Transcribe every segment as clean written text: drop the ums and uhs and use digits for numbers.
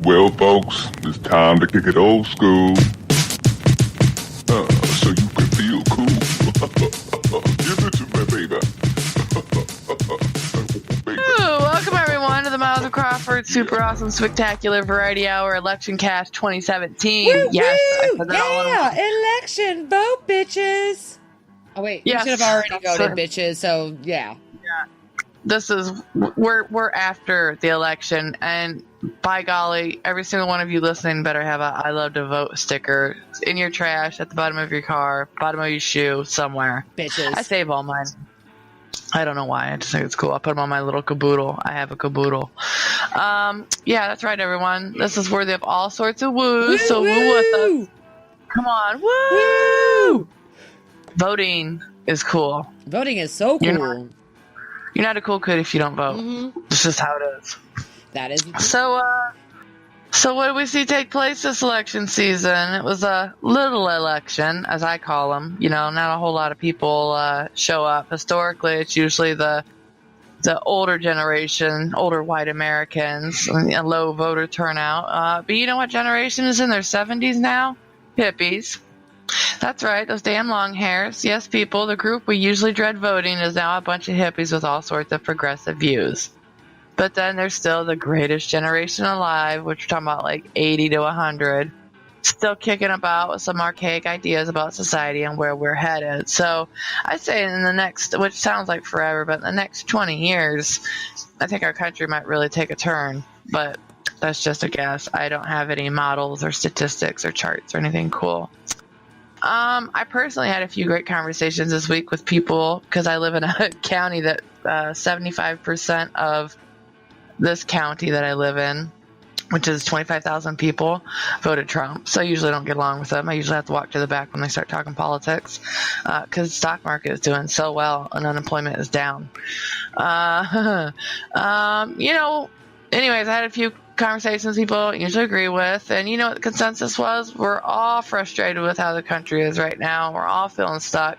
Well, folks, it's time to kick it old school. So you can feel cool. Give it to me, baby. Welcome everyone to the Miles of Crawford Super Awesome Spectacular Variety Hour Election Cast 2017. Woo, Yes, woo! Yeah, election vote, bitches. Oh wait, yes, you should have already voted, bitches. So yeah. This is we're after the election, and by golly, every single one of you listening better have a "I love to vote" sticker in your trash, at the bottom of your car, bottom of your shoe, somewhere. Bitches. I save all mine. I don't know why. I just think it's cool. I put them on my little caboodle. I have a caboodle. Yeah, that's right, everyone. This is worthy of all sorts of woos. Woo, so woo with us. Come on, woo! Voting is cool. Voting is so cool. You're not a cool kid if you don't vote. Mm-hmm. It's just how it is. That is. So what did we see take place this election season? It was a little election, as I call them. You know, not a whole lot of people show up. Historically, it's usually the older generation, older white Americans, a low voter turnout. But you know what generation is in their 70s now? Hippies. That's right, those damn long hairs. Yes, people, the group we usually dread voting is now a bunch of hippies with all sorts of progressive views. But then there's still the greatest generation alive, which we're talking about like 80 to 100, still kicking about with some archaic ideas about society and where we're headed. So I'd say in the next, which sounds like forever, but in the next 20 years, I think our country might really take a turn. But that's just a guess. I don't have any models or statistics or charts or anything cool. I personally had a few great conversations this week with people because I live in a county that 75% of this county that I live in, which is 25,000 people, voted Trump. So I usually don't get along with them. I usually have to walk to the back when they start talking politics because the stock market is doing so well and unemployment is down. Anyways, I had a few conversations with people I usually agree with, and you know what the consensus was? We're all frustrated with how the country is right now. We're all feeling stuck,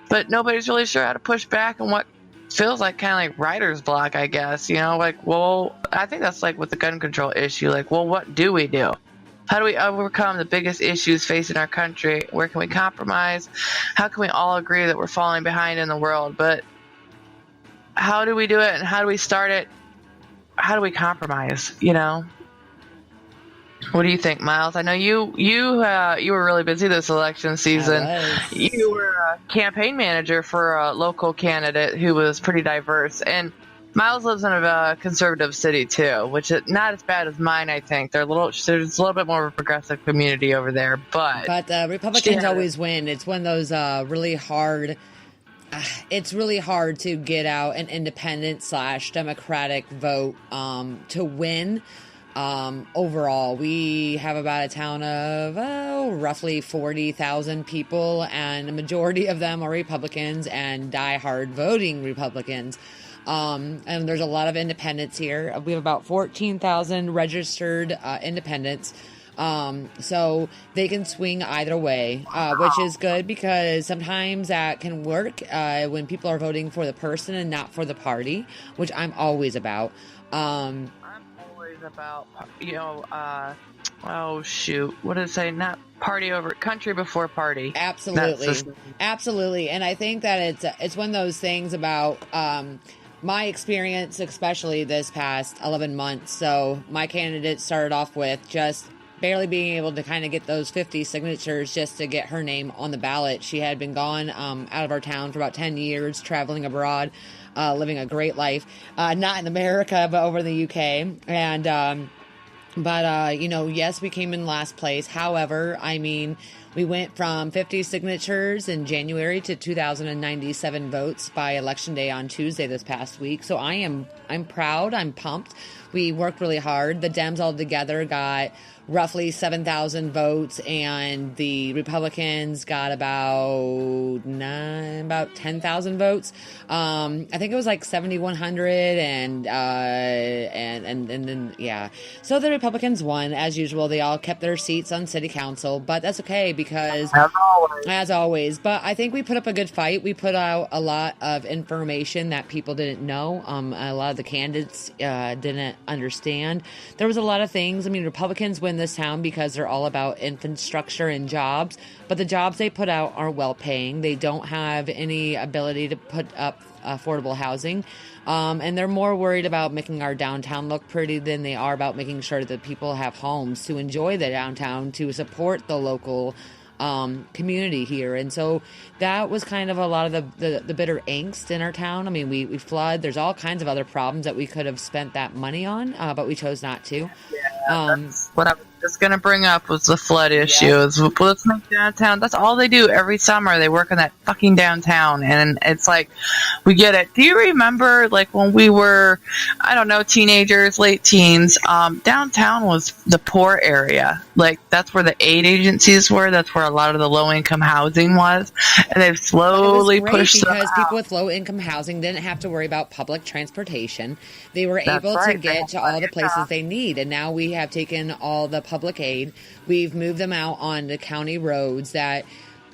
but nobody's really sure how to push back on what feels like kind of like writer's block, I guess. You know, like, well, I think that's like with the gun control issue. Like, well, what do we do? How do we overcome the biggest issues facing our country? Where can we compromise? How can we all agree that we're falling behind in the world? But how do we do it, and how do we start it? How do we compromise, you know? What do you think, Miles? I know you were really busy this election season. You were a campaign manager for a local candidate who was pretty diverse. And Miles lives in a conservative city, too, which is not as bad as mine, I think. There's a little bit more of a progressive community over there. But Republicans always win. It's one of those really hard... It's really hard to get out an independent/Democratic vote to win. Overall, we have about a town of roughly 40,000 people, and a majority of them are Republicans and diehard voting Republicans. And there's a lot of independents here. We have about 14,000 registered independents. So they can swing either way, which is good because sometimes that can work when people are voting for the person and not for the party, which I'm always about. I'm always about, what did it say? Not party over country before party. Absolutely. And I think that it's one of those things about, my experience, especially this past 11 months. So my candidate started off with just barely being able to kind of get those 50 signatures just to get her name on the ballot. She had been gone out of our town for about 10 years, traveling abroad, living a great life, not in America, but over in the UK. And, yes, we came in last place. However, I mean, we went from 50 signatures in January to 2,097 votes by Election Day on Tuesday this past week. So I'm proud. I'm pumped. We worked really hard. The Dems all together got roughly 7,000 votes, and the Republicans got about 10,000 votes. I think it was like 7,100, and then yeah. So the Republicans won, as usual. They all kept their seats on city council, but that's okay because, as always. But I think we put up a good fight. We put out a lot of information that people didn't know. A lot of the candidates didn't understand. There was a lot of things. I mean, Republicans win this town because they're all about infrastructure and jobs, but the jobs they put out aren't well paying. They don't have any ability to put up affordable housing. And they're more worried about making our downtown look pretty than they are about making sure that people have homes to enjoy the downtown, to support the local community here. And so that was kind of a lot of the bitter angst in our town. I mean, we flood. There's all kinds of other problems that we could have spent that money on, but we chose not to. That's what I was just going to bring up was the flood issues. Yeah. Let's make downtown. That's all they do every summer. They work on that fucking downtown. And it's like, we get it. Do you remember, like, when we were, I don't know, teenagers, late teens, downtown was the poor area. Like, that's where the aid agencies were. That's where a lot of the low-income housing was. And they've slowly pushed them out. Because people with low-income housing didn't have to worry about public transportation. They were able to get to all the places they need. And now we have taken all the public aid. We've moved them out on the county roads that,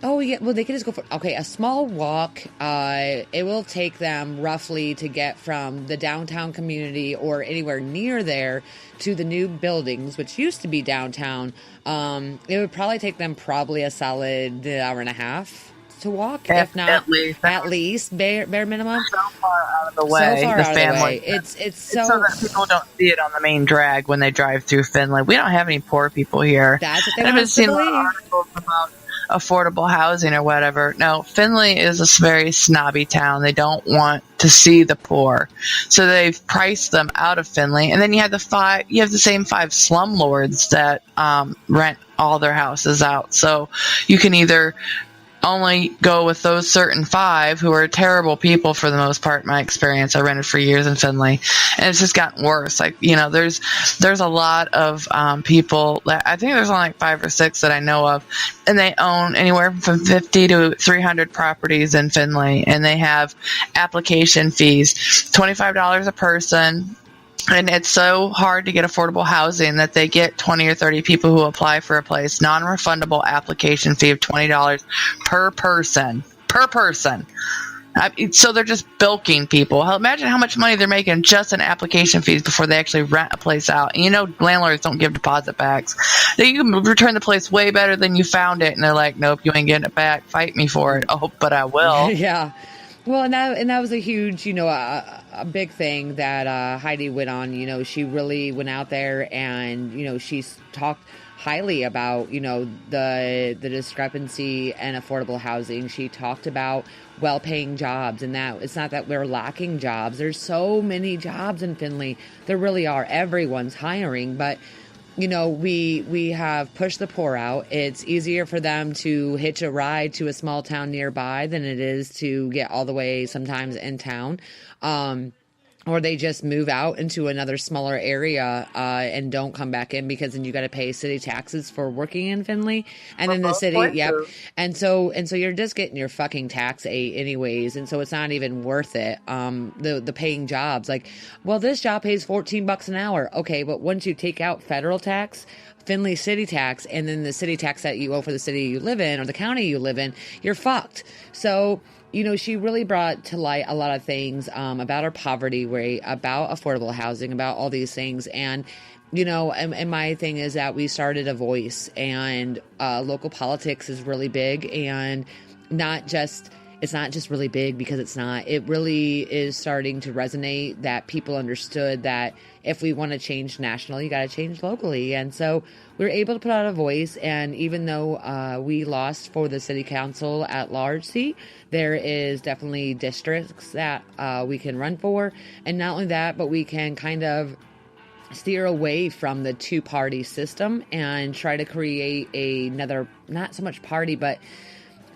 they can just go for, a small walk. It will take them roughly to get from the downtown community or anywhere near there to the new buildings, which used to be downtown. It would probably take them a solid hour and a half to walk, if not at least bare minimum. So far out of the way, the family. It's so that people don't see it on the main drag when they drive through Finley. We don't have any poor people here. That's what they want to believe. Articles about affordable housing or whatever. No, Finley is a very snobby town. They don't want to see the poor, so they've priced them out of Finley. And then you have the same 5 slumlords that rent all their houses out. So you can either only go with those certain 5 who are terrible people for the most part. My experience, I rented for years in Finley, and it's just gotten worse. Like, there's a lot of people that I think there's only like 5 or 6 that I know of, and they own anywhere from 50 to 300 properties in Finley, and they have application fees, $25 a person. And it's so hard to get affordable housing that they get 20 or 30 people who apply for a place, non-refundable application fee of $20 per person. So they're just bilking people. Imagine how much money they're making just in application fees before they actually rent a place out. And landlords don't give deposit backs. You can return the place way better than you found it. And they're like, nope, you ain't getting it back. Fight me for it. Oh, but I will. Yeah. Well, and that was a huge, a big thing that Heidi went on. She really went out there and, she's talked highly about, the discrepancy and affordable housing. She talked about well-paying jobs, and that it's not that we're lacking jobs. There's so many jobs in Finley. There really are. Everyone's hiring, but we have pushed the poor out. It's easier for them to hitch a ride to a small town nearby than it is to get all the way sometimes in town. Or they just move out into another smaller area and don't come back in because then you got to pay city taxes for working in Finley, and then the city, and so you're just getting your fucking tax aid anyways, and so it's not even worth it. The paying jobs, like, well, this job pays $14 an hour, okay, but once you take out federal tax, Finley city tax, and then the city tax that you owe for the city you live in or the county you live in, you're fucked. So she really brought to light a lot of things about our poverty rate, about affordable housing, about all these things. And, and my thing is that we started a voice, and local politics is really big, and it's not just really big because it's not. It really is starting to resonate that people understood that if we want to change nationally, you got to change locally. And so we were able to put out a voice. And even though we lost for the city council at large seat, there is definitely districts that we can run for. And not only that, but we can kind of steer away from the 2-party system and try to create another, not so much party, but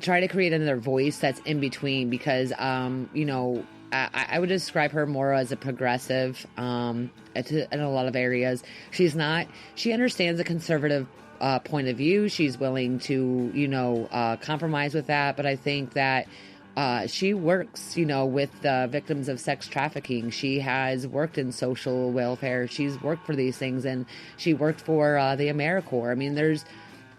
try to create another voice that's in between, because, I would describe her more as a progressive in a lot of areas. She understands the conservative point of view. She's willing to, compromise with that. But I think that She works, with victims of sex trafficking. She has worked in social welfare. She's worked for these things, and she worked for the AmeriCorps. I mean,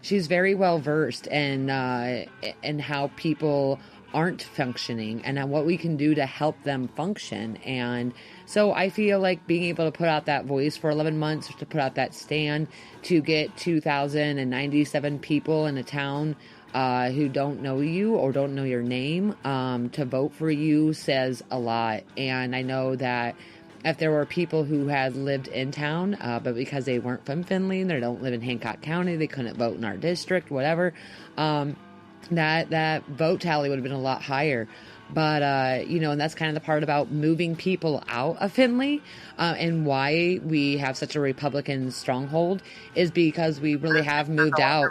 she's very well versed in how people aren't functioning and what we can do to help them function. And so I feel like being able to put out that voice for 11 months, to put out that stand, to get 2,097 people in a town who don't know you or don't know your name to vote for you says a lot. And I know that if there were people who had lived in town, but because they weren't from Findlay, they don't live in Hancock County, they couldn't vote in our district, whatever, that vote tally would have been a lot higher. But, and that's kind of the part about moving people out of Findlay and why we have such a Republican stronghold is because we really have moved out.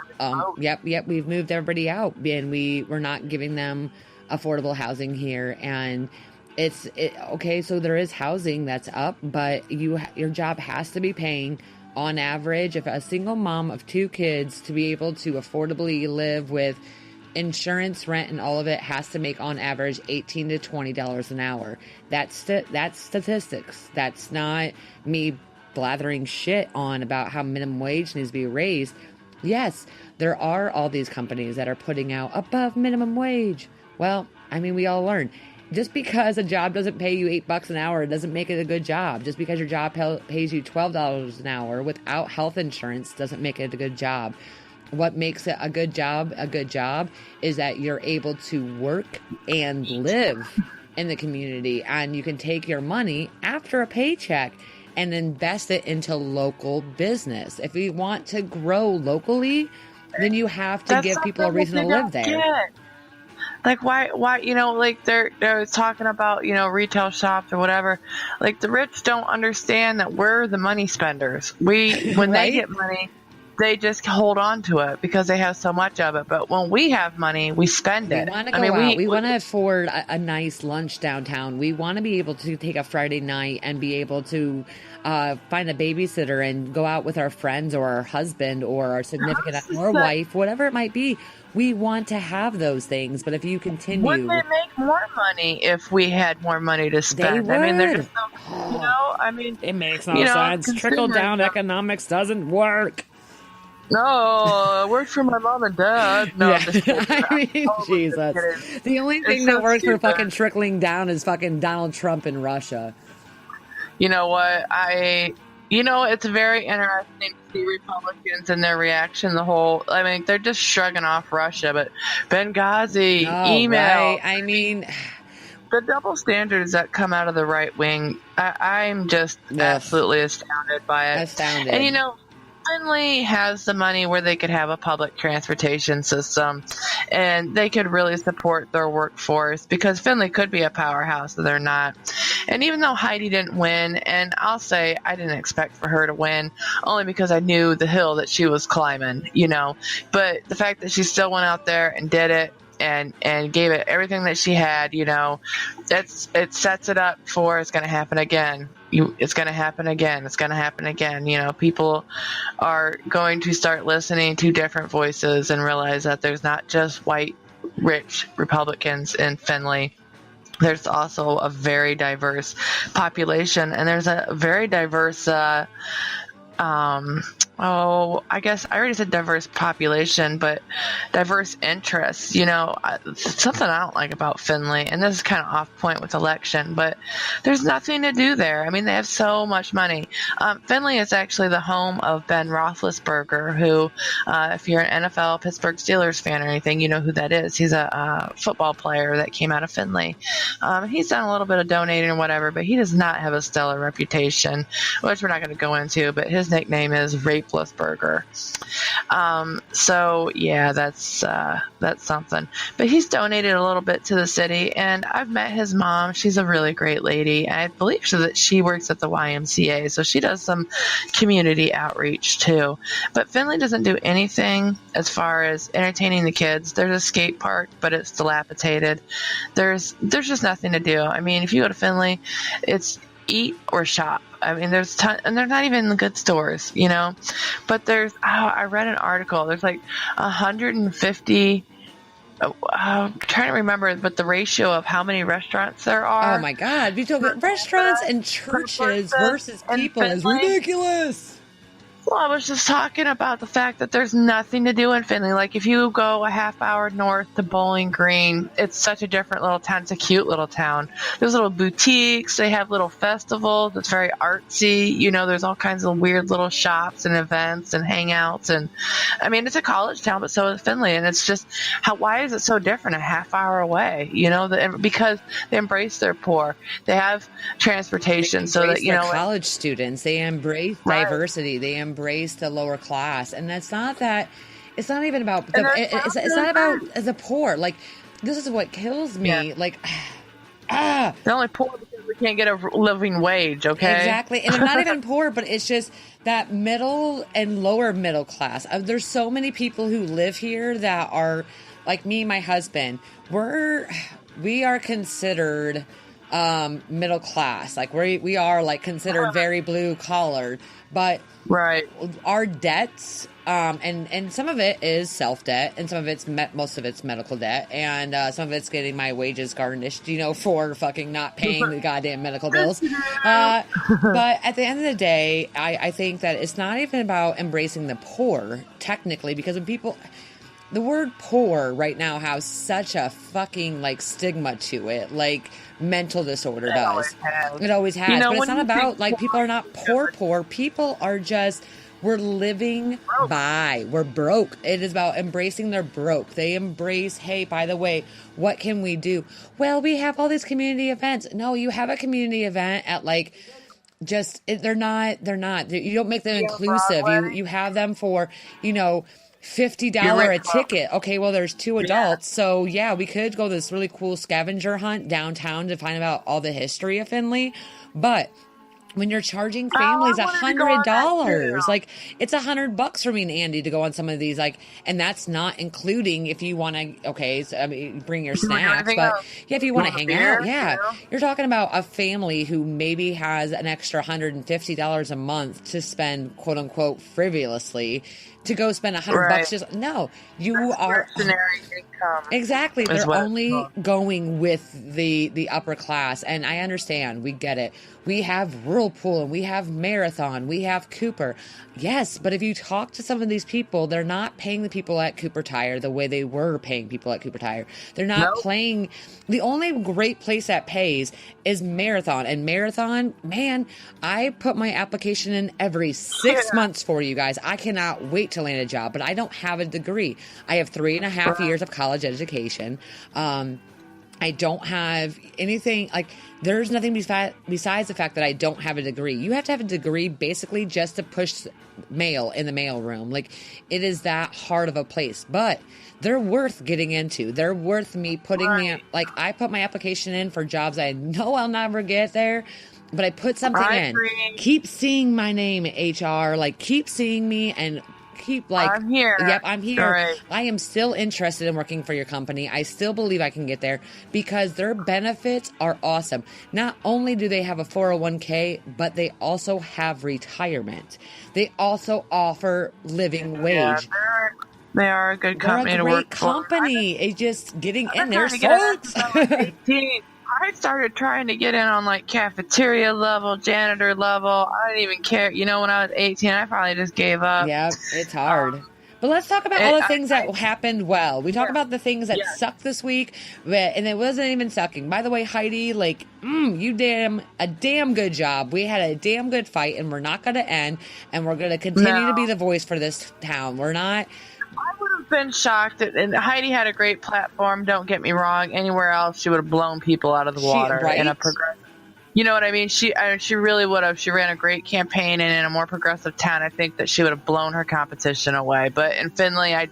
We've moved everybody out, and we're not giving them affordable housing here. And okay, so there is housing that's up, but your job has to be paying, on average, if a single mom of 2 kids to be able to affordably live with insurance, rent, and all of it has to make on average $18 to $20 an hour. That's statistics. That's not me blathering shit on about how minimum wage needs to be raised. Yes, there are all these companies that are putting out above minimum wage. Well, I mean, we all learn. Just because a job doesn't pay you $8 an hour, it doesn't make it a good job. Just because your job pays you $12 an hour without health insurance doesn't make it a good job. What makes it a good job is that you're able to work and live in the community, and you can take your money after a paycheck and invest it into local business. If you want to grow locally, then you have to give people a reason to live there. Like why, like they're talking about, retail shops or whatever. Like the rich don't understand that we're the money spenders. When they get money, they just hold on to it because they have so much of it. But when we have money, we spend it. We want to go out. We want to afford a nice lunch downtown. We want to be able to take a Friday night and be able to find a babysitter and go out with our friends or our husband or our significant or wife, whatever it might be. We want to have those things. But if you continue... Wouldn't they make more money if we had more money to spend? They would. I mean, they're just so, It makes no sense. Trickle-down economics doesn't work. No, it works for my mom and dad. No, yeah. I mean, Jesus. The only thing that works for fucking trickling down is fucking Donald Trump in Russia. You know what? It's very interesting to see Republicans and their reaction. They're just shrugging off Russia, but Benghazi, email. Right. I mean, the double standards that come out of the right wing, I'm just absolutely astounded by it. Astounded. And Findlay has the money where they could have a public transportation system and they could really support their workforce because Findlay could be a powerhouse, but they're not. And even though Heidi didn't win, and I'll say I didn't expect for her to win only because I knew the hill that she was climbing, but the fact that she still went out there and did it and gave it everything that she had, it sets it up for it's going to happen again. It's going to happen again. It's going to happen again. People are going to start listening to different voices and realize that there's not just white, rich Republicans in Findlay. There's also a very diverse population, and there's a very diverse I guess I already said diverse population, but diverse interests. Something I don't like about Findlay, and this is kind of off point with election, but there's nothing to do there. I mean, they have so much money. Findlay is actually the home of Ben Roethlisberger, who, if you're an NFL Pittsburgh Steelers fan or anything, you know who that is. He's a football player that came out of Findlay. He's done a little bit of donating or whatever, but he does not have a stellar reputation, which we're not going to go into, but his nickname is Rapelessburger. So yeah, that's something. But he's donated a little bit to the city, and I've met his mom. She's a really great lady. I believe that she works at the YMCA, so she does some community outreach too. But Findlay doesn't do anything as far as entertaining the kids. There's a skate park, but it's dilapidated. There's just nothing to do. I mean, if you go to Findlay, it's eat or shop. I mean, there's and they're not even the good stores, But I read an article. There's like 150 I'm trying to remember, but the ratio of how many restaurants there are. Oh my God. We talk about restaurants and churches versus and people is Finley. ridiculous. Well, I was just talking about the fact that there's nothing to do in Finley. Like, if you go a half hour north to Bowling Green, it's such a different little town. It's a cute little town. There's little boutiques. They have little festivals. It's very artsy. You know, there's all kinds of weird little shops and events and hangouts. And, I mean, it's a college town, but so is Finley. And it's just, why is it so different a half hour away? You know, because they embrace their poor. They have transportation so that, you know. College students, they embrace diversity. They embrace the lower class, and that's not that. It's not even about. It's not about the poor. Like, this is what kills me. Yeah. Like, they're only poor because we can't get a living wage. Okay, exactly, and they're not even poor, but it's just that middle and lower middle class. There's so many people who live here that are like me and my husband. We are considered middle class. Like, we are like considered very blue collar, but right, our debts, and some of it is self debt, and some of it's most of it's medical debt, and some of it's getting my wages garnished, you know, for fucking not paying the goddamn medical bills. But at the end of the day, I think that it's not even about embracing the poor technically, because when people. The word poor right now has such a fucking like stigma to it, like mental disorder does. It always has. You know, but it's not about like people are not poor. People are just, we're living by. We're broke. It is about embracing their broke. They embrace, hey, by the way, what can we do? Well, we have all these community events. No, you have a community event at like, they're not, you don't make them inclusive. You have them for, you know, $50 a ticket. Okay, well, there's 2 adults. So, yeah, we could go this really cool scavenger hunt downtown to find out all the history of Finley. But when you're charging families $100, like, it's $100 for me and Andy to go on some of these, like, and that's not including if you want to, okay, so, I mean, bring your snacks, but yeah, if you want to hang out, yeah, you're talking about a family who maybe has an extra $150 a month to spend, quote unquote, frivolously, to go spend $100 just no, you are income. Exactly. They're only going with the upper class, and I understand. We get it. We have Whirlpool and we have Marathon, we have Cooper. Yes, but if you talk to some of these people, they're not paying the people at Cooper Tire the way they were paying people at Cooper Tire. They're not playing. The only great place that pays is Marathon. And Marathon, man, I put my application in every 6 months for you guys. I cannot wait to land a job, but I don't have a degree. I have 3.5 years of college education. I don't have anything, like, there's nothing besides the fact that I don't have a degree. You have to have a degree basically just to push mail in the mail room. Like, it is that hard of a place, but they're worth getting into. They're worth me putting me, like, I put my application in for jobs I know I'll never get there, but I put something in. Keep seeing my name at HR, like, keep seeing me and keep like, I'm here. Yep, I'm here. Right. I am still interested in working for your company. I still believe I can get there because their benefits are awesome. Not only do they have a 401k, but they also have retirement. They also offer living wage. They are a good company to work for. They're a great company. It's just getting in there sucks. I started trying to get in on like cafeteria level, janitor level. I didn't even care. You know, when I was 18, I probably just gave up. Yeah, it's hard. But let's talk about all the things that happened well. We talked about the things that sucked this week, and it wasn't even sucking. By the way, Heidi, like, you did a damn good job. We had a damn good fight, and we're not going to end, and we're going to continue to be the voice for this town. We're not... I would have been shocked, and Heidi had a great platform, don't get me wrong. Anywhere else, she would have blown people out of the water in a progressive. You know what I mean? She really would have. She ran a great campaign, and in a more progressive town, I think that she would have blown her competition away. But in Finley, I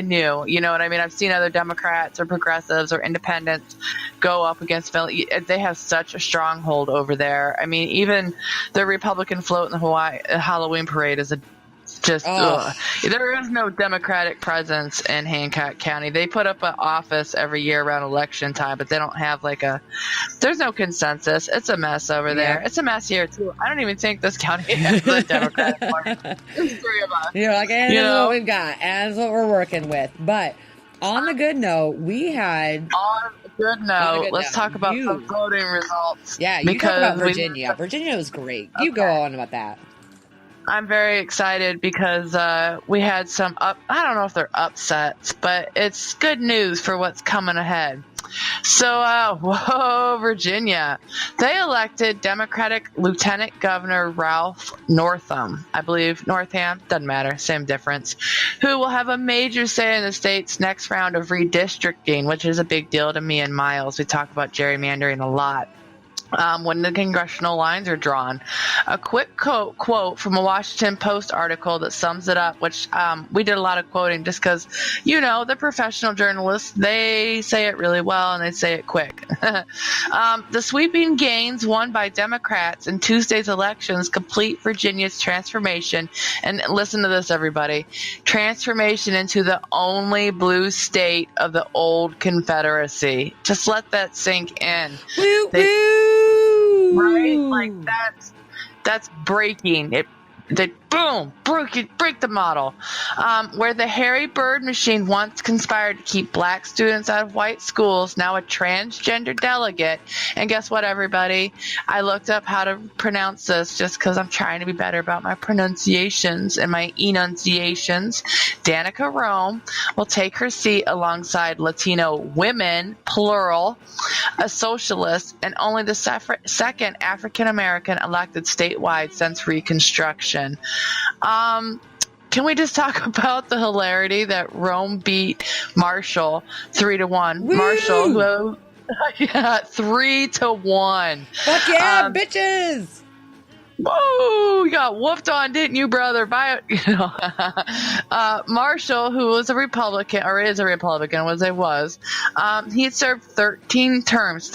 knew. You know what I mean? I've seen other Democrats or progressives or independents go up against Finley. They have such a stronghold over there. I mean, even the Republican float in the Hawaii Halloween parade is there is no Democratic presence in Hancock County. They put up an office every year around election time, but they don't have there's no consensus. It's a mess over there. It's a mess here too. I don't even think this county has a Democratic party. There's 3 of us. You're like, that's what we've got, and that's what we're working with. But on the good note, we had On a good note, let's talk about some voting results. Yeah, you talk about Virginia. Virginia was great. You go on about that. I'm very excited because we had some I don't know if they're upsets, but it's good news for what's coming ahead. So, Virginia. They elected Democratic Lieutenant Governor Ralph Northam, I believe, Northam, doesn't matter, same difference, who will have a major say in the state's next round of redistricting, which is a big deal to me and Miles. We talk about gerrymandering a lot. When the congressional lines are drawn. A quick quote from a Washington Post article that sums it up, which we did a lot of quoting just because, the professional journalists, they say it really well and they say it quick. The sweeping gains won by Democrats in Tuesday's elections complete Virginia's transformation, and listen to this, everybody, transformation into the only blue state of the old Confederacy. Just let that sink in. Right? Like that's breaking it. They break the model. Where the Harry Bird machine once conspired to keep black students out of white schools, now a transgender delegate. And guess what, everybody? I looked up how to pronounce this just because I'm trying to be better about my pronunciations and my enunciations. Danica Rome will take her seat alongside Latino women, plural, a socialist, and only the second African-American elected statewide since Reconstruction. Can we just talk about the hilarity that Rome beat Marshall 3-1? Woo! Marshall, who, 3-1. Fuck yeah, bitches! Whoa, you got whooped on, didn't you, brother? Marshall, who was a Republican, or is a Republican, he had served 13 terms,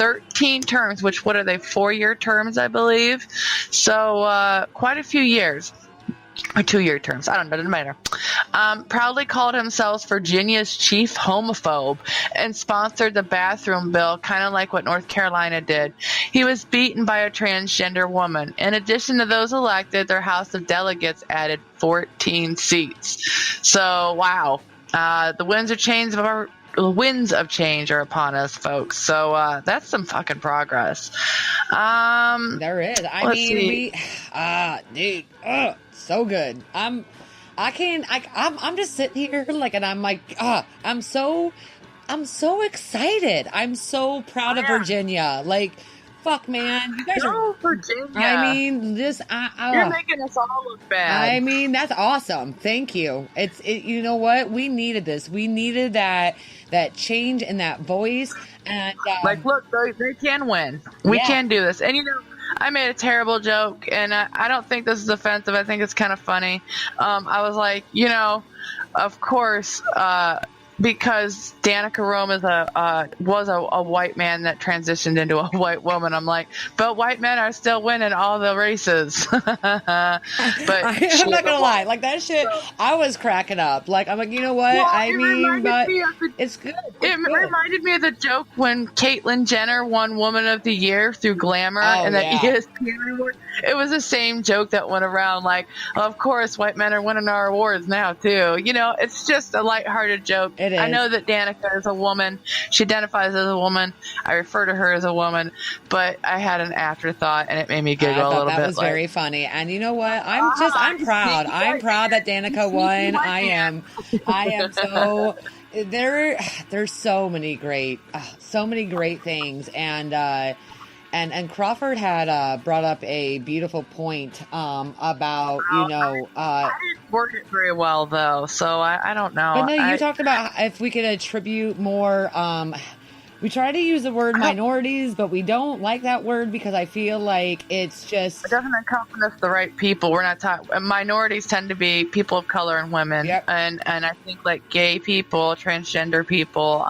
which, what are they, 4-year terms, I believe? So, quite a few years. Or 2-year terms. I don't know. It doesn't matter. Proudly called himself Virginia's chief homophobe and sponsored the bathroom bill, kind of like what North Carolina did. He was beaten by a transgender woman. In addition to those elected, their House of Delegates added 14 seats. So, wow. The winds of change are upon us, folks. So that's some fucking progress. There is. I mean, dude. So good. I'm just sitting here and I'm like, I'm so excited. I'm so proud of Virginia. Like, fuck, man, you guys are Virginia. I mean, you're making us all look bad. I mean, that's awesome. Thank you. You know what? We needed this. We needed that change in that voice. And look, they can win. We can do this. And I made a terrible joke, and I don't think this is offensive. I think it's kind of funny. I was like, of course, because Danica Rome was a white man that transitioned into a white woman. I'm like, but white men are still winning all the races. But I'm not gonna lie, like that shit, I was cracking up. Like, I'm like, you know what? It's good. It reminded me of the joke when Caitlyn Jenner won Woman of the Year through Glamour, and that ESPN award. It was the same joke that went around. Like, of course, white men are winning our awards now too. It's just a lighthearted joke. It is. I know that Danica is a woman. She identifies as a woman. I refer to her as a woman, but I had an afterthought, and it made me giggle a little bit. That was very funny. And you know what? I'm proud. I'm proud that Danica won. I am so. There's so many great things, and Crawford had brought up a beautiful point about I didn't word it very well though, so I don't know. But no, you talked about if we could attribute more. We try to use the word minorities, but we don't like that word because I feel like it doesn't encompass the right people. We're not talking. Minorities tend to be people of color and women, and I think like gay people, transgender people,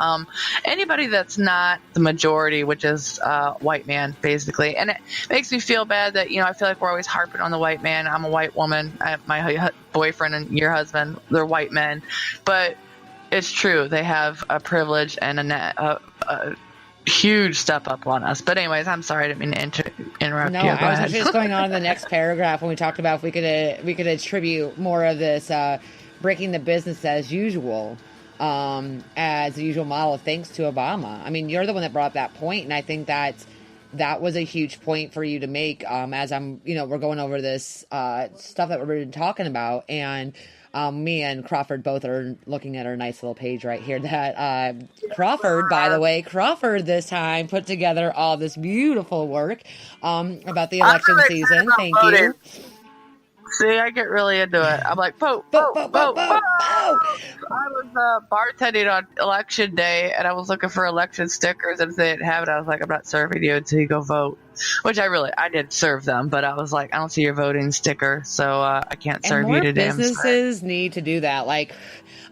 anybody that's not the majority, which is white man, basically. And it makes me feel bad that I feel like we're always harping on the white man. I'm a white woman. My boyfriend and your husband, they're white men, but it's true. They have a privilege and a huge step up on us. But anyways, I'm sorry, I didn't mean to interrupt you. No, I was actually just going on in the next paragraph when we talked about if we could attribute more of this breaking the business as usual. as the usual model, thanks to Obama. I mean, you're the one that brought up that point, and I think that was a huge point for you to make. As we're going over this stuff that we've been talking about, and me and Crawford both are looking at our nice little page right here. That Crawford, by the way, this time put together all this beautiful work about the election season. Thank you. See, I get really into it. I'm like, vote. I was bartending on election day, and I was looking for election stickers, and if they didn't have it, I was like, I'm not serving you until you go vote. Which I did serve them, but I was like, I don't see your voting sticker, so I can't serve you today. Businesses need to do that. Like,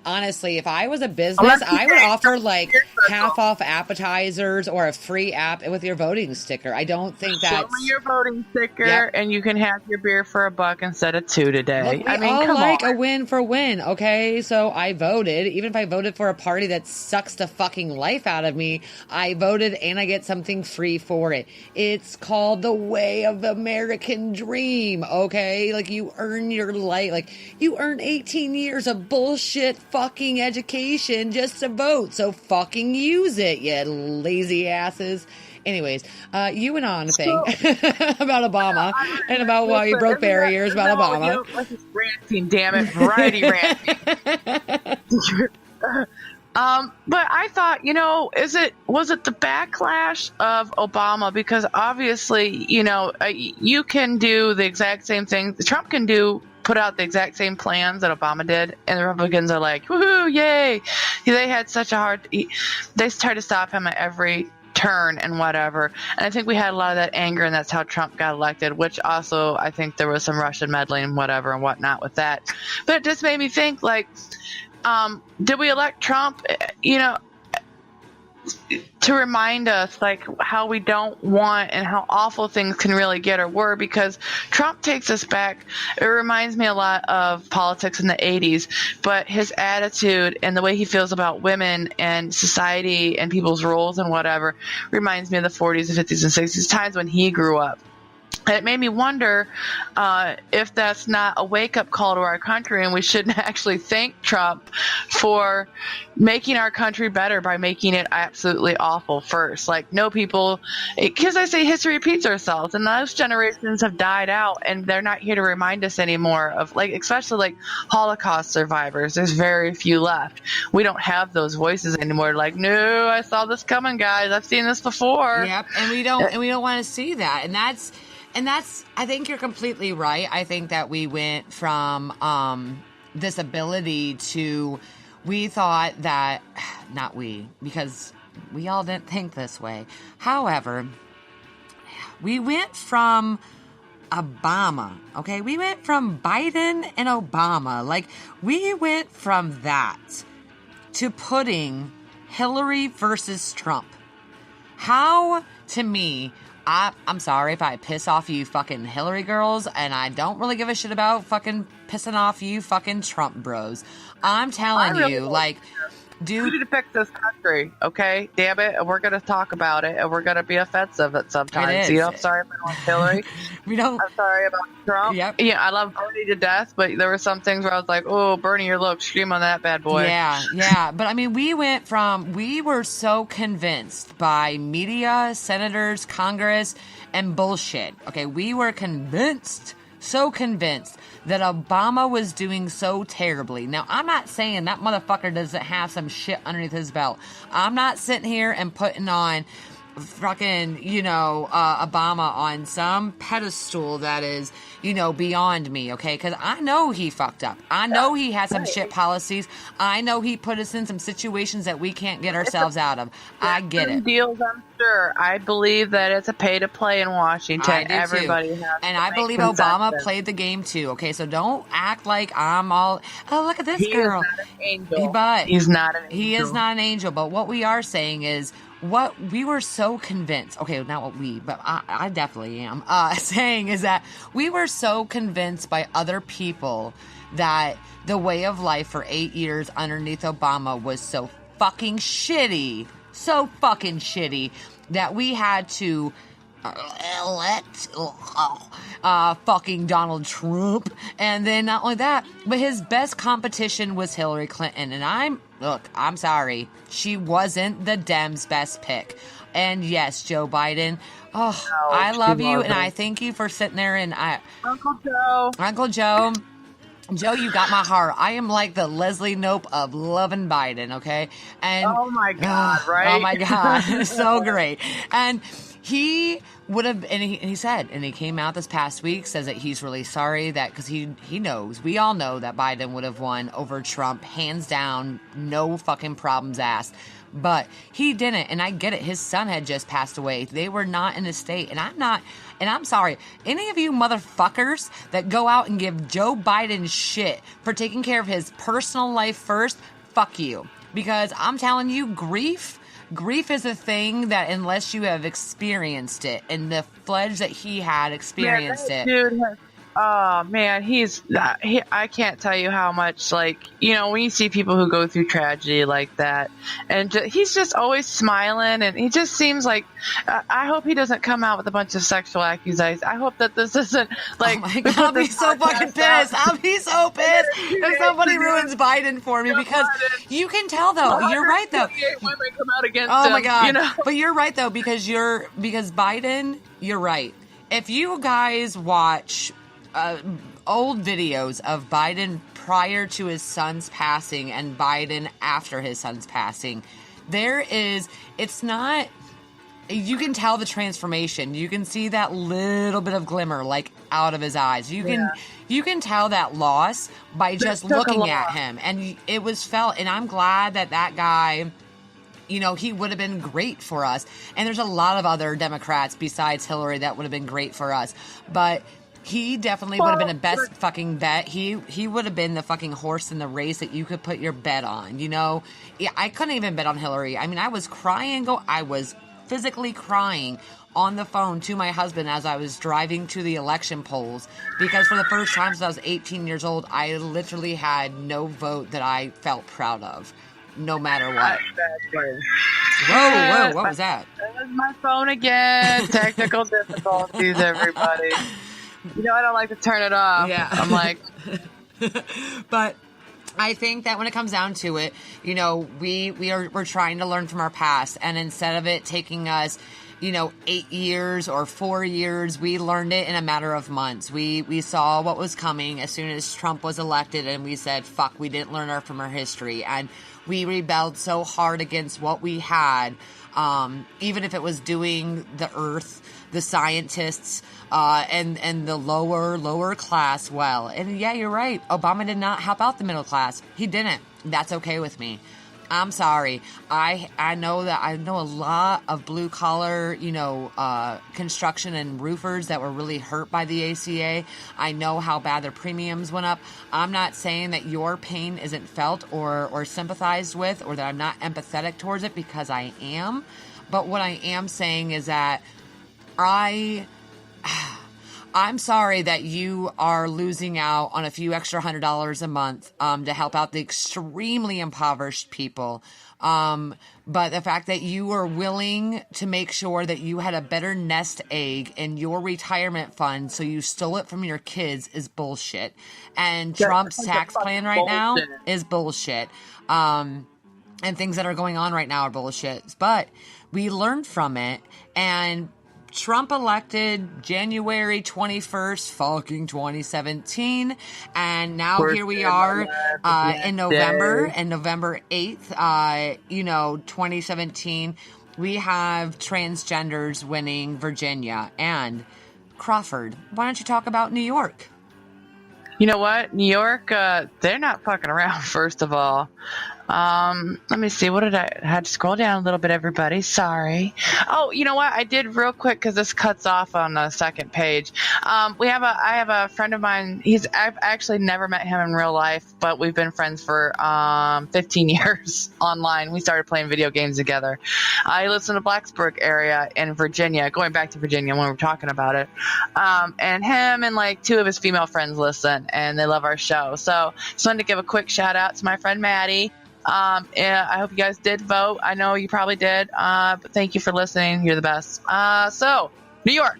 honestly, if I was a business, I would offer like half off appetizers or a free app with your voting sticker. I don't think that's... Show me your voting sticker, and you can have your beer for $1 instead of $2 today. Look, we all like a win for win, okay? So I voted. Even if I voted for a party that sucks the fucking life out of me, I voted and I get something free for it. It's called the way of the American dream, okay? Like, you earn your life. Like, you earn 18 years of bullshit fucking education just to vote. So fucking use it, you lazy asses. Anyways, you went on a thing about Obama and about why you broke barriers about Obama. This is ranting, damn it. Variety ranting. But I thought, was it the backlash of Obama? Because obviously, you can do the exact same thing. Trump can put out the exact same plans that Obama did, and the Republicans are like, woohoo, yay. They had such a they tried to stop him at every turn and whatever. And I think we had a lot of that anger, and that's how Trump got elected, which also I think there was some Russian meddling and whatever and whatnot with that. But it just made me think, like, did we elect Trump, to remind us, like, how we don't want and how awful things can really get or were? Because Trump takes us back. It reminds me a lot of politics in the 80s, but his attitude and the way he feels about women and society and people's roles and whatever reminds me of the 40s and 50s and 60s, times when he grew up. And it made me wonder if that's not a wake-up call to our country, and we shouldn't actually thank Trump for making our country better by making it absolutely awful first. Like, no people, because I say history repeats ourselves, and those generations have died out, and they're not here to remind us anymore of, like, especially like Holocaust survivors. There's very few left. We don't have those voices anymore. Like, no, I saw this coming, guys. I've seen this before. Yep, and we don't want to see that, and that's, I think you're completely right. I think that we went from this ability to, we thought that, not we, because we all didn't think this way. However, we went from Obama, okay? We went from Biden and Obama. Like, we went from that to putting Hillary versus Trump. How, to me... I'm sorry if I piss off you fucking Hillary girls, and I don't really give a shit about fucking pissing off you fucking Trump bros. I'm telling you, like, dude. We need to fix this country, okay? Damn it. And we're going to talk about it, and we're going to be offensive at sometimes. I'm sorry about Hillary. I'm sorry about Trump. Yep. Yeah, I love Bernie to death, but there were some things where I was like, oh, Bernie, you're a little extreme on that bad boy. Yeah. But I mean, we were so convinced by media, senators, Congress, and bullshit. Okay, we were so convinced that Obama was doing so terribly. Now, I'm not saying that motherfucker doesn't have some shit underneath his belt. I'm not sitting here and putting on fucking, Obama on some pedestal that is, beyond me, okay? Because I know he fucked up. I know he had some shit policies. I know he put us in some situations that we can't get ourselves out of. I get it. Deals, I'm sure. I believe that it's a pay to play in Washington. I do Everybody too. has and I believe Obama played the game too, okay? So don't act like I'm all, oh, look at this girl. Is not an angel. But he's not an angel. He is not an angel. But what we are saying is, what we were so convinced, okay, not what we, but I definitely am, saying is that we were so convinced by other people that the way of life for 8 years underneath Obama was so fucking shitty that we had to elect fucking Donald Trump. And then not only that, but his best competition was Hillary Clinton. And I'm sorry, she wasn't the Dems' best pick. And yes, Joe Biden, I love you, and I thank you for sitting there. And Uncle Joe, you got my heart. I am like the Leslie Knope of loving Biden, okay? And oh my God, right? Oh my God, so great. And he would have, and he said, and he came out this past week, says that he's really sorry that, because he knows, we all know that Biden would have won over Trump, hands down, no fucking problems asked. But he didn't, and I get it. His son had just passed away. They were not in a state, and I'm sorry. Any of you motherfuckers that go out and give Joe Biden shit for taking care of his personal life first, fuck you. Because I'm telling you, grief is a thing that unless you have experienced it, and the Fledge that he had experienced it. Dude oh man, I can't tell you how much, like, you know, when you see people who go through tragedy like that, and he's just always smiling, and he just seems like, I hope he doesn't come out with a bunch of sexual accusations. I hope that this isn't like, oh my God, I'll be so fucking pissed. I'll be so pissed if somebody ruins Biden for me, because you can tell though, you're right though. Women come out against oh him, my God, you know? But you're right though, because Biden, you're right. If you guys watch old videos of Biden prior to his son's passing and Biden after his son's passing, it's not, you can tell the transformation. You can see that little bit of glimmer, like, out of his eyes. You can tell that loss by just looking at him, and it was felt. And I'm glad that guy, you know, he would have been great for us. And there's a lot of other Democrats besides Hillary that would have been great for us, but he definitely would have been the best fucking bet. He would have been the fucking horse in the race that you could put your bet on, you know? Yeah, I couldn't even bet on Hillary. I mean, I was physically crying on the phone to my husband as I was driving to the election polls, because for the first time since I was 18 years old, I literally had no vote that I felt proud of, no matter what. Exactly. Whoa, what was that? That was my phone again. Technical difficulties, everybody. You know, I don't like to turn it off. Yeah. I'm like... But I think that when it comes down to it, you know, we're trying to learn from our past, and instead of it taking us, you know, 8 years or 4 years, we learned it in a matter of months. We saw what was coming as soon as Trump was elected, and we said, fuck, we didn't learn from our history. And we rebelled so hard against what we had, even if it was doing the earth, the scientists, and the lower class well. And yeah, you're right. Obama did not help out the middle class. He didn't. That's okay with me. I'm sorry. I know a lot of blue collar, you know, construction and roofers that were really hurt by the ACA. I know how bad their premiums went up. I'm not saying that your pain isn't felt or sympathized with, or that I'm not empathetic towards it, because I am. But what I am saying is that I'm sorry that you are losing out on a few extra $100 a month to help out the extremely impoverished people. But the fact that you were willing to make sure that you had a better nest egg in your retirement fund, so you stole it from your kids, is bullshit. And Trump's tax plan right now is bullshit. And things that are going on right now are bullshit. But we learned from it, and Trump elected January 21st, fucking 2017, and now here we are in November, and November 8th, 2017, we have transgenders winning Virginia. And Crawford, why don't you talk about New York? You know what? New York, they're not fucking around, first of all. Let me see. I had to scroll down a little bit, everybody. Sorry. Oh, you know what? I did real quick, because this cuts off on the second page. I have a friend of mine. I've actually never met him in real life, but we've been friends for 15 years online. We started playing video games together. He lives in the Blacksburg area in Virginia, going back to Virginia when we were talking about it. And him and like 2 of his female friends listen, and they love our show. So just wanted to give a quick shout out to my friend Maddie. I hope you guys did vote. I know you probably did. But thank you for listening. You're the best. So New York.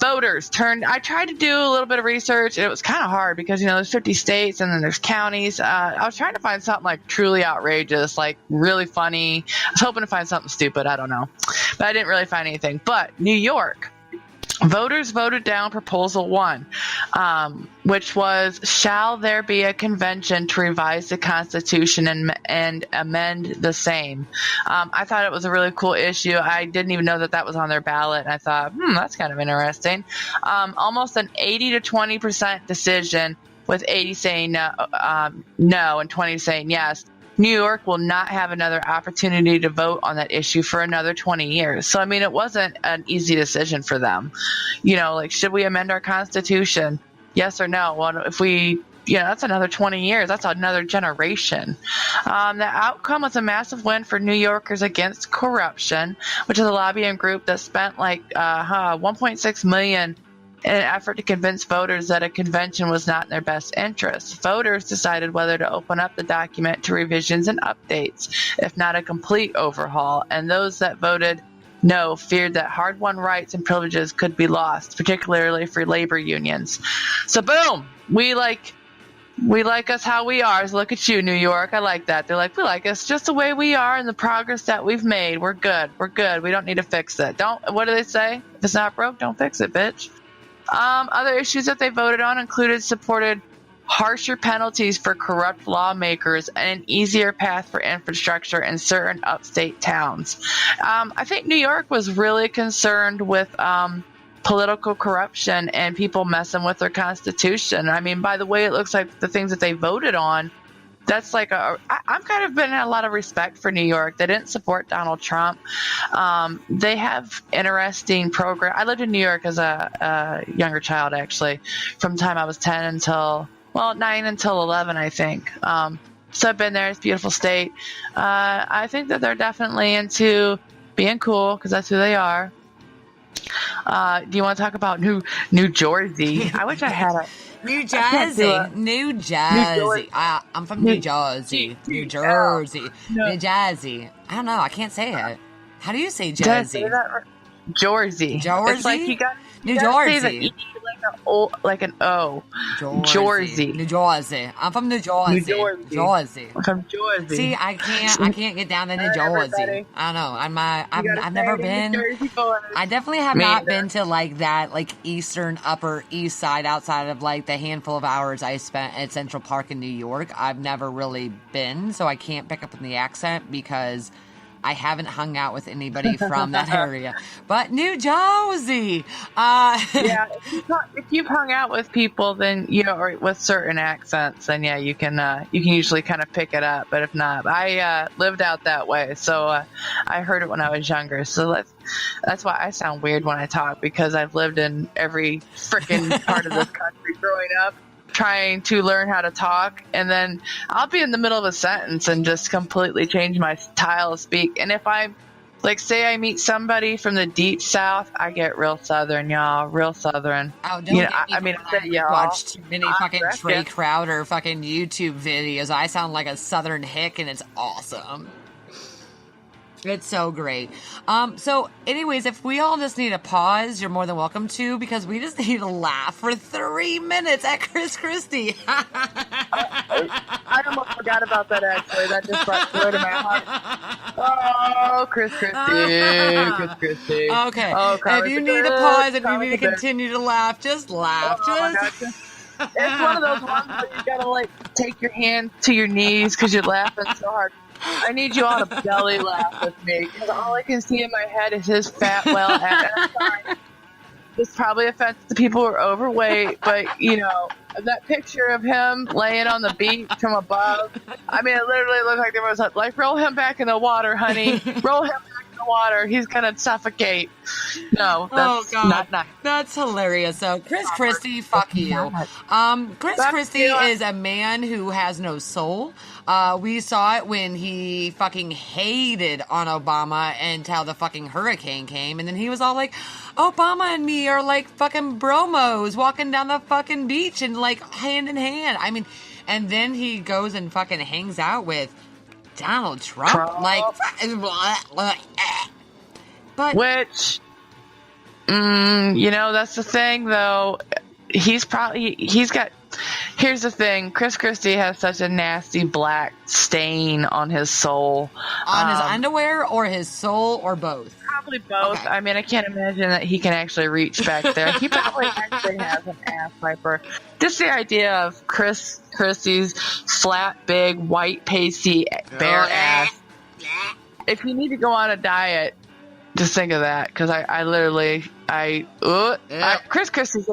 Voters turned. I tried to do a little bit of research, and it was kind of hard because there's 50 states and then there's counties. I was trying to find something like truly outrageous, like really funny. I was hoping to find something stupid. I don't know, but I didn't really find anything. But New York. Voters voted down Proposal 1, which was, shall there be a convention to revise the Constitution and amend the same? I thought it was a really cool issue. I didn't even know that was on their ballot, and I thought, that's kind of interesting. Almost an 80 to 20% decision, with 80 saying no and 20 saying yes. New York will not have another opportunity to vote on that issue for another 20 years. So, it wasn't an easy decision for them. Should we amend our Constitution? Yes or no? Well, if we, that's another 20 years. That's another generation. The outcome was a massive win for New Yorkers Against Corruption, which is a lobbying group that spent $1.6 million in an effort to convince voters that a convention was not in their best interest. Voters decided whether to open up the document to revisions and updates, if not a complete overhaul, and those that voted no feared that hard-won rights and privileges could be lost, particularly for labor unions. So boom, we like us how we are. So look at you, New York. I like that. They're like, we like us just the way we are and the progress that we've made. We're good. We don't need to fix it. What do they say? If it's not broke, don't fix it, bitch. Other issues that they voted on supported harsher penalties for corrupt lawmakers and an easier path for infrastructure in certain upstate towns. I think New York was really concerned with political corruption and people messing with their constitution. By the way, it looks like the things that they voted on, that's like I'm kind of been in a lot of respect for New York. They didn't support Donald Trump. They have interesting program. I lived in New York as a younger child, actually, from the time I was 9 until 11, I think. So I've been there. It's a beautiful state. I think that they're definitely into being cool because that's who they are. Do you want to talk about New Jersey? I wish I had a New Jersey. I'm from New Jersey. New Jersey. New Jersey. I don't know. I can't say it. How do you say Jersey? Jersey. It's like you got New Jersey. Say the like an O. Jersey. New Jersey. I'm from New Jersey. Jersey. I'm from Jersey. See, I can't get down to New Jersey. I don't know. I've never been. I definitely have not been to that eastern upper east side outside of the handful of hours I spent at Central Park in New York. I've never really been, so I can't pick up on the accent because I haven't hung out with anybody from that area. But New Jersey. Yeah, if you've hung out with people, then or with certain accents, then you can usually kind of pick it up. But if not, I lived out that way, so I heard it when I was younger. So that's why I sound weird when I talk, because I've lived in every freaking part of this country growing up, trying to learn how to talk, and then I'll be in the middle of a sentence and just completely change my style of speak. And if I say I meet somebody from the deep south, I get real southern, y'all, real southern. Oh, don't I watch too many fucking Trey Crowder fucking YouTube videos. I sound like a southern hick, and it's awesome. It's so great. So anyways, if we all just need a pause, you're more than welcome to, because we just need to laugh for 3 minutes at Chris Christie. I almost forgot about that, actually. That just brought joy to my heart. Oh, Chris Christie. Okay. Oh, if you need a pause and you need to continue to laugh, just laugh. It's one of those ones where you gotta take your hand to your knees because you're laughing so hard. I need you all to belly laugh with me, because all I can see in my head is his fat, I'm sorry. This probably offends the people who are overweight, but that picture of him laying on the beach from above, it literally looked like there was roll him back in the water, honey. Roll him back in the water. He's gonna suffocate. No, that's not nice. That's hilarious. So Chris Christie, fuck you. Chris Christie is a man who has no soul. We saw it when he fucking hated on Obama until the fucking hurricane came, and then he was all like, Obama and me are like fucking bromos walking down the fucking beach and hand in hand. And then he goes and fucking hangs out with Donald Trump. But which That's the thing, though. He's got. Here's the thing: Chris Christie has such a nasty black stain on his soul. On his underwear, or his soul, or both? Probably both. Okay. I mean, I can't imagine that he can actually reach back there. He probably actually has an ass wiper. Just the idea of Chris Christie's flat, big, white, pasty, bare ass. If you need to go on a diet, just think of that, because I literally Chris Christie.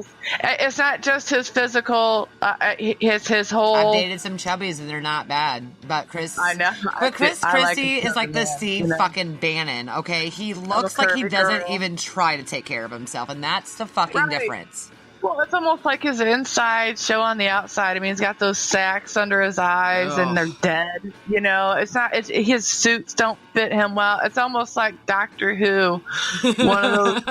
It's not just his physical. It's his whole. I've dated some chubbies and they're not bad, but Chris. I know. But Chris Christie is like the man, Steve fucking Bannon. Okay, he looks like he doesn't even try to take care of himself, and that's the fucking difference. Well, it's almost like his inside show on the outside. I mean, he's got those sacs under his eyes, and they're dead. It's not. His suits don't fit him well. It's almost like Doctor Who, one of those.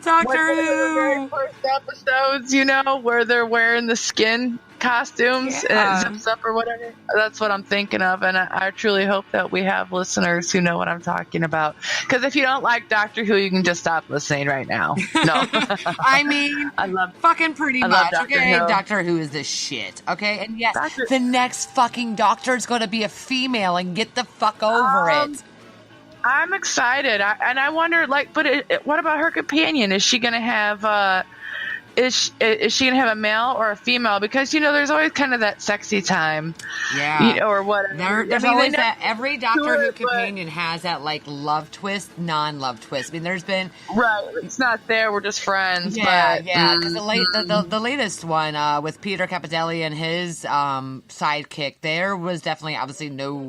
Doctor Who. Very first episodes, where they're wearing the skin costumes and it zips up or whatever. That's what I'm thinking of, and I truly hope that we have listeners who know what I'm talking about. Because if you don't like Doctor Who, you can just stop listening right now. No, I mean, I love fucking pretty much. Okay, Doctor Who is the shit. Okay, and yes, the next fucking Doctor is going to be a female, and get the fuck over it. I'm excited, and I wonder, but what about her companion? Is she going to have? Is she gonna have a male or a female? Because there's always kind of that sexy time, or whatever. There's always that. Every Doctor Who companion has that love twist, non-love twist. I mean, there's been it's not there. We're just friends. Yeah, because the latest one with Peter Capaldi and his sidekick, there was definitely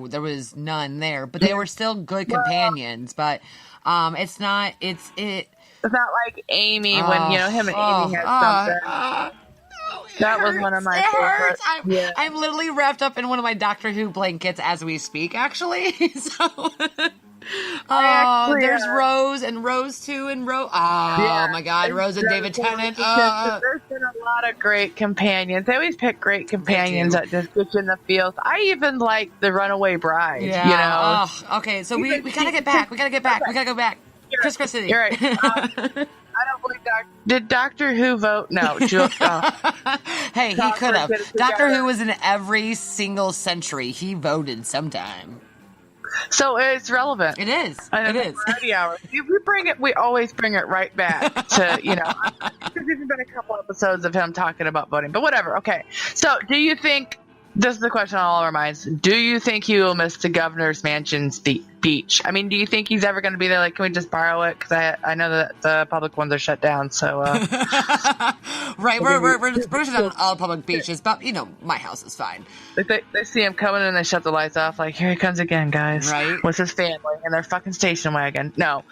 there was none there, but they were still good companions. But it's not. It's not like Amy when him and Amy had something. That was one of my favorites. I'm literally wrapped up in one of my Doctor Who blankets as we speak, actually. So, there's Rose and Rose 2 and Rose. My God, Rose and David Tennant. There's been a lot of great companions. They always pick great companions that just get you in the feels. I even like the Runaway Bride. Okay, so we gotta get back. We gotta go back. Chris Christie. You're right. I don't believe did Doctor Who vote? No. Hey, he could have. Doctor Who was in every single century. He voted sometime. So it's relevant. It is. And it is. Variety hour. We always bring it right back to, there's even been a couple episodes of him talking about voting, but whatever. Okay. So do you think, this is the question on all our minds, do you think he will miss the governor's mansion's beach? I mean, do you think he's ever going to be there? Can we just borrow it? Because I know that the public ones are shut down. So, right, we're just on all public beaches, but my house is fine. They see him coming and they shut the lights off. Like, here he comes again, guys. Right, with his family and their fucking station wagon. No.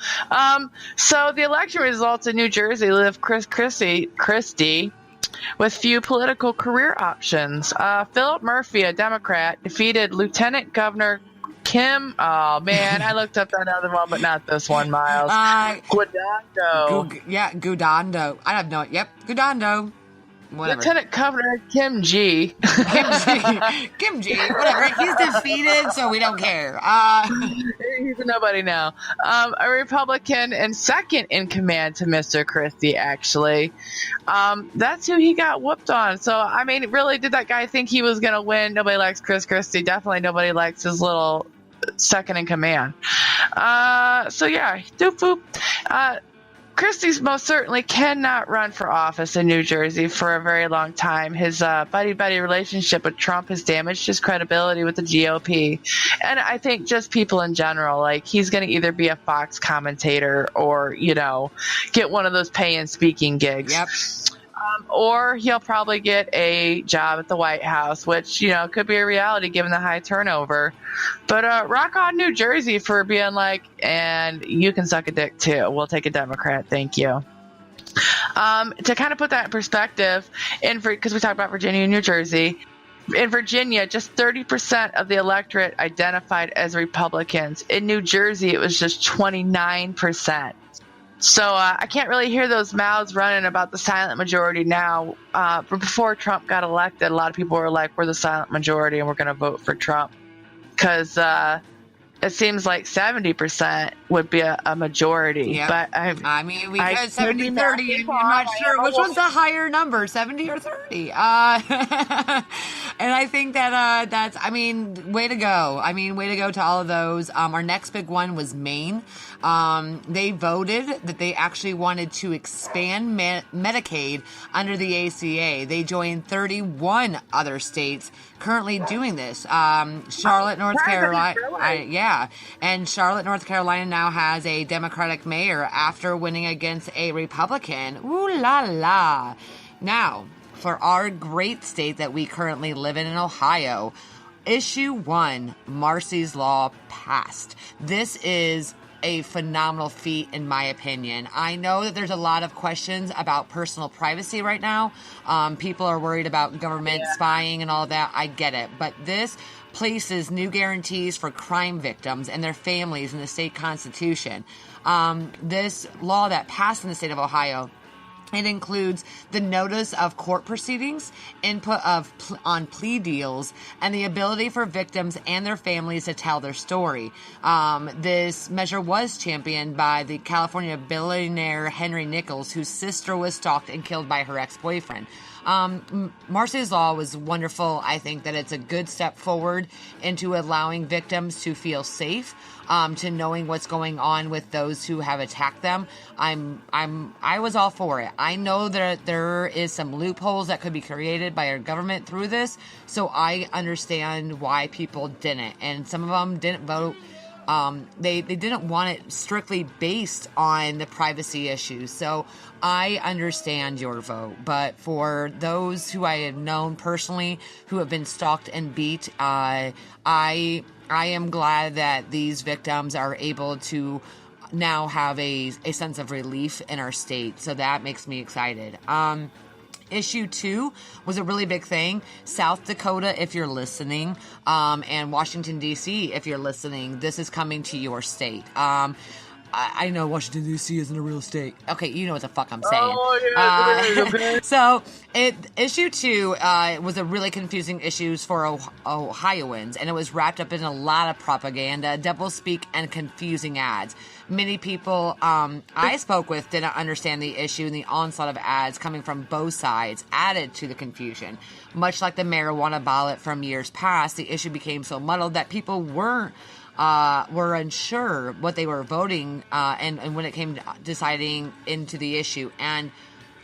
So the election results in New Jersey leave Chris Christie with few political career options. Philip Murphy, a Democrat, defeated Lieutenant Governor Kim. Oh man, I looked up that other one, but not this one, Miles. Guadagno. Guadagno. I have no. Yep, Guadagno. Whatever. Lieutenant Governor Kim G. Kim G. Whatever. He's defeated, so we don't care. He's a nobody now. A Republican and second in command to Mr. Christie, actually. That's who he got whooped on. So, I mean, really, did that guy think he was going to win? Nobody likes Chris Christie. Definitely nobody likes his little second in command. So, yeah. Doop boop. Christie most certainly cannot run for office in New Jersey for a very long time. His buddy-buddy relationship with Trump has damaged his credibility with the GOP. And I think just people in general, he's going to either be a Fox commentator or, get one of those pay-and speaking gigs. Yep. Or he'll probably get a job at the White House, which, could be a reality given the high turnover. But rock on New Jersey for being and you can suck a dick too. We'll take a Democrat. Thank you. To kind of put that in perspective, because we talked about Virginia and New Jersey, in Virginia, just 30% of the electorate identified as Republicans. In New Jersey, it was just 29%. So I can't really hear those mouths running about the silent majority now. But before Trump got elected, a lot of people were like, we're the silent majority and we're going to vote for Trump. Because it seems like 70% would be a majority. Yep. But I mean, we I could 70 couldn't 30. imagine I'm not why. sure which one's the higher number, 70 or 30. And I think that that's, I mean, way to go. I mean, way to go to all of those. Our next big one was Maine. They voted that they actually wanted to expand Medicaid under the ACA. They joined 31 other states currently doing this. Charlotte, North Carolina, yeah, and Charlotte, North Carolina now has a Democratic mayor after winning against a Republican. Ooh la la! Now, for our great state that we currently live in Ohio, Issue 1, Marsy's Law, passed. This is a phenomenal feat, in my opinion. I know that there's a lot of questions about personal privacy right now. People are worried about government spying and all that. I get it. But this places new guarantees for crime victims and their families in the state constitution. This law that passed in the state of Ohio, it includes the notice of court proceedings, input on plea deals, and the ability for victims and their families to tell their story. This measure was championed by the California billionaire Henry Nichols, whose sister was stalked and killed by her ex-boyfriend. Marsy's Law was wonderful. I think that it's a good step forward into allowing victims to feel safe, to knowing what's going on with those who have attacked them. I was all for it. I know that there is some loopholes that could be created by our government through this, so I understand why people didn't, and some of them didn't vote. They didn't want it strictly based on the privacy issues. So I understand your vote. But for those who I have known personally who have been stalked and beat, I am glad that these victims are able to now have a sense of relief in our state. So that makes me excited. Issue 2 was a really big thing. South Dakota, if you're listening, and Washington, D.C., if you're listening, this is coming to your state. I know Washington, D.C. isn't a real state. Okay, you know what the fuck I'm saying. Oh, yeah, So, issue 2 was a really confusing issue for Ohioans, and it was wrapped up in a lot of propaganda, doublespeak, and confusing ads. Many people I spoke with didn't understand the issue, and the onslaught of ads coming from both sides added to the confusion. Much like the marijuana ballot from years past, the issue became so muddled that people were unsure what they were voting, and when it came to deciding into the issue. And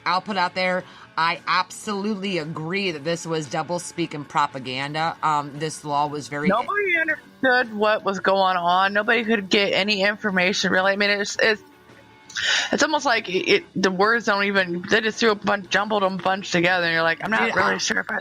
I'll put out there, I absolutely agree that this was doublespeak and propaganda. This law was very... Nobody understood what was going on. Nobody could get any information, really. I mean, it's almost like the words don't even... They just jumbled them bunch together, and you're like, I'm not really sure if I...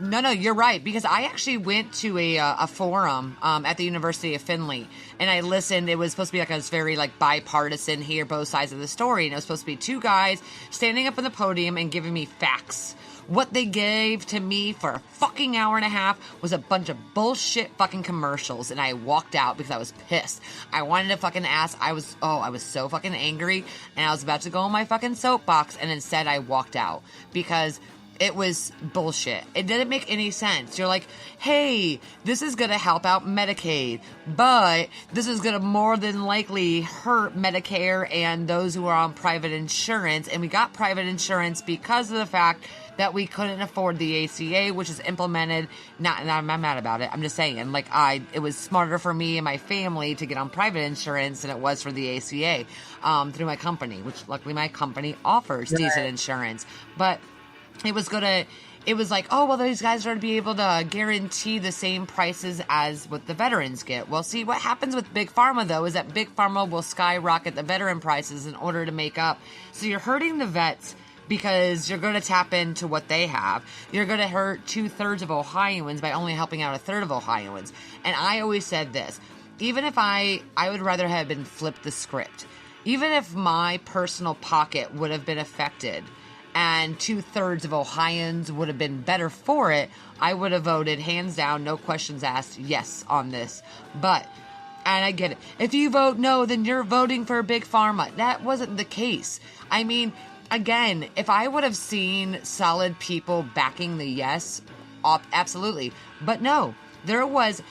No, you're right, because I actually went to a forum at the University of Findlay, and I listened. It was supposed to be like a very bipartisan, hear both sides of the story, and it was supposed to be two guys standing up on the podium and giving me facts. What they gave to me for a fucking hour and a half was a bunch of bullshit fucking commercials, and I walked out because I was pissed. I wanted to fucking ask. I was so fucking angry, and I was about to go on my fucking soapbox, and instead I walked out because it was bullshit. It didn't make any sense. You're like, hey, this is going to help out Medicaid, but this is going to more than likely hurt Medicare and those who are on private insurance. And we got private insurance because of the fact that we couldn't afford the ACA, which is implemented. I'm not mad about it. I'm just saying, it was smarter for me and my family to get on private insurance than it was for the ACA through my company, which luckily my company offers decent insurance. But it was like, oh, well, these guys are going to be able to guarantee the same prices as what the veterans get. Well, see, what happens with Big Pharma, though, is that Big Pharma will skyrocket the veteran prices in order to make up. So you're hurting the vets because you're going to tap into what they have. You're going to hurt 2/3 of Ohioans by only helping out 1/3 of Ohioans. And I always said this, even if I would rather have been flipped the script. Even if my personal pocket would have been affected and 2/3 of Ohioans would have been better for it, I would have voted hands down, no questions asked, yes on this. And I get it. If you vote no, then you're voting for Big Pharma. That wasn't the case. I mean, again, if I would have seen solid people backing the yes, absolutely. But no, there was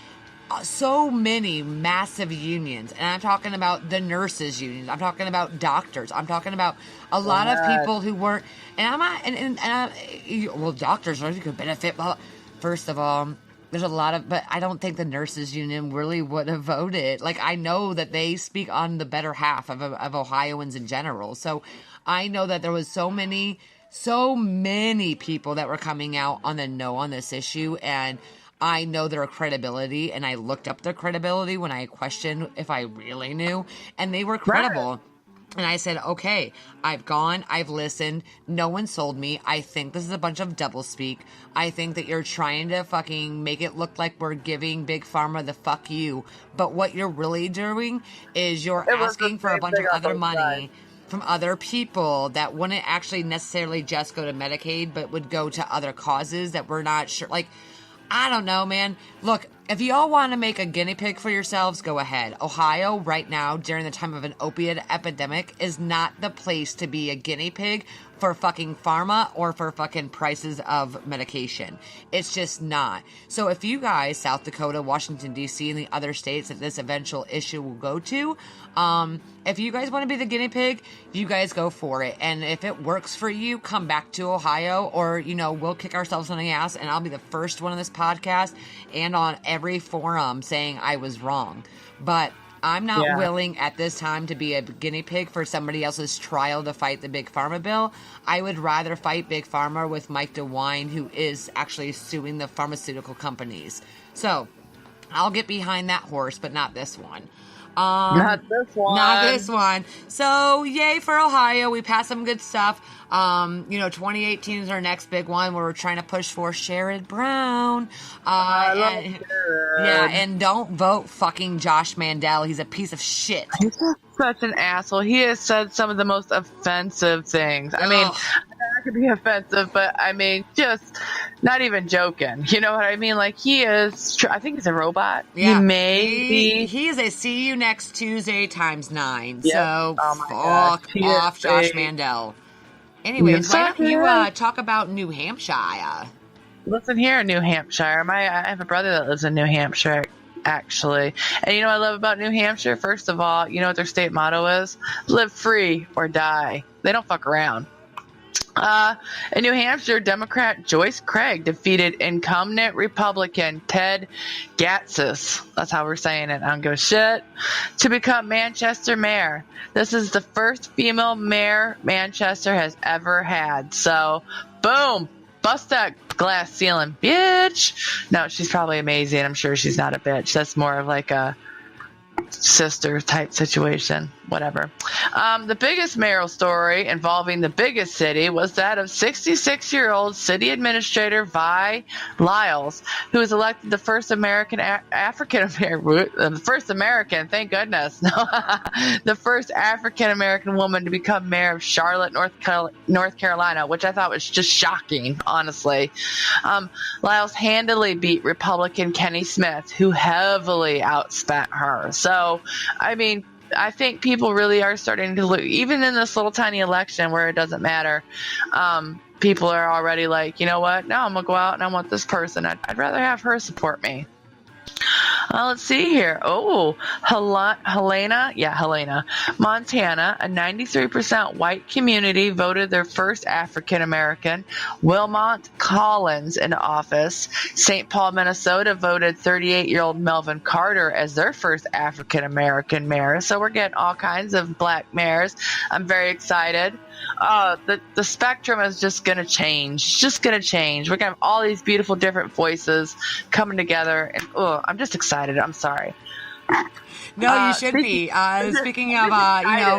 so many massive unions, and I'm talking about the nurses unions. I'm talking about doctors. I'm talking about a lot of people who weren't. And I'm not. Well, doctors could benefit. Well, first of all, there's a lot of, but I don't think the nurses union really would have voted. Like, I know that they speak on the better half of Ohioans in general. So I know that there was so many people that were coming out on the no on this issue, and I know their credibility, and I looked up their credibility when I questioned if I really knew, and they were credible. Right. And I said, okay, I've gone, I've listened, no one sold me. I think this is a bunch of doublespeak. I think that you're trying to fucking make it look like we're giving Big Pharma the fuck you. But what you're really doing is you're asking for a bunch of other money from other people that wouldn't actually necessarily just go to Medicaid, but would go to other causes that we're not sure. Like, I don't know, man. Look, if y'all want to make a guinea pig for yourselves, go ahead. Ohio, right now, during the time of an opiate epidemic, is not the place to be a guinea pig for fucking pharma or for fucking prices of medication. It's just not. So if you guys, South Dakota, Washington, D.C., and the other states that this eventual issue will go to, if you guys want to be the guinea pig, you guys go for it. And if it works for you, come back to Ohio, or, we'll kick ourselves in the ass, and I'll be the first one on this podcast and on every forum saying I was wrong. But I'm not willing at this time to be a guinea pig for somebody else's trial to fight the Big Pharma bill. I would rather fight Big Pharma with Mike DeWine, who is actually suing the pharmaceutical companies. So I'll get behind that horse, but not this one. Not this one. Not this one. So, yay for Ohio. We passed some good stuff. 2018 is our next big one where we're trying to push for Sherrod Brown. And don't vote fucking Josh Mandel. He's a piece of shit. He's such an asshole. He has said some of the most offensive things. I mean, that could be offensive, but I mean, just not even joking. You know what I mean? Like, he is, I think he's a robot. Yeah. He is a see you next Tuesday times 9. Yep. So, fuck off Josh Mandel. Anyways, why don't you talk about New Hampshire? Listen here, New Hampshire. I have a brother that lives in New Hampshire, actually. And you know what I love about New Hampshire? First of all, you know what their state motto is? Live free or die. They don't fuck around. In New Hampshire, Democrat Joyce Craig defeated incumbent Republican Ted Gatsas, that's how we're saying it, I don't give a shit, to become Manchester mayor. This is the first female mayor Manchester has ever had. So, boom, bust that glass ceiling, bitch. No, she's probably amazing. I'm sure she's not a bitch. That's more of like a sister type situation, whatever. The biggest mayoral story involving the biggest city was that of 66-year-old city administrator Vi Lyles, who was elected the first American the first American, thank goodness, the first African American woman to become mayor of Charlotte, North Carolina, which I thought was just shocking, honestly. Lyles handily beat Republican Kenny Smith, who heavily outspent her. So, I mean, I think people really are starting to look, even in this little tiny election where it doesn't matter, people are already like, you know what, now I'm going to go out and I want this person. I'd rather have her support me. Let's see here. Oh, Helena, Montana, a 93% white community voted their first African-American, Wilmot Collins, into office. St. Paul, Minnesota voted 38-year-old Melvin Carter as their first African-American mayor. So we're getting all kinds of black mayors. I'm very excited. The spectrum is just going to change. It's just going to change. We're going to have all these beautiful different voices coming together. And I'm just excited. I'm sorry. No, you should be. Speaking of,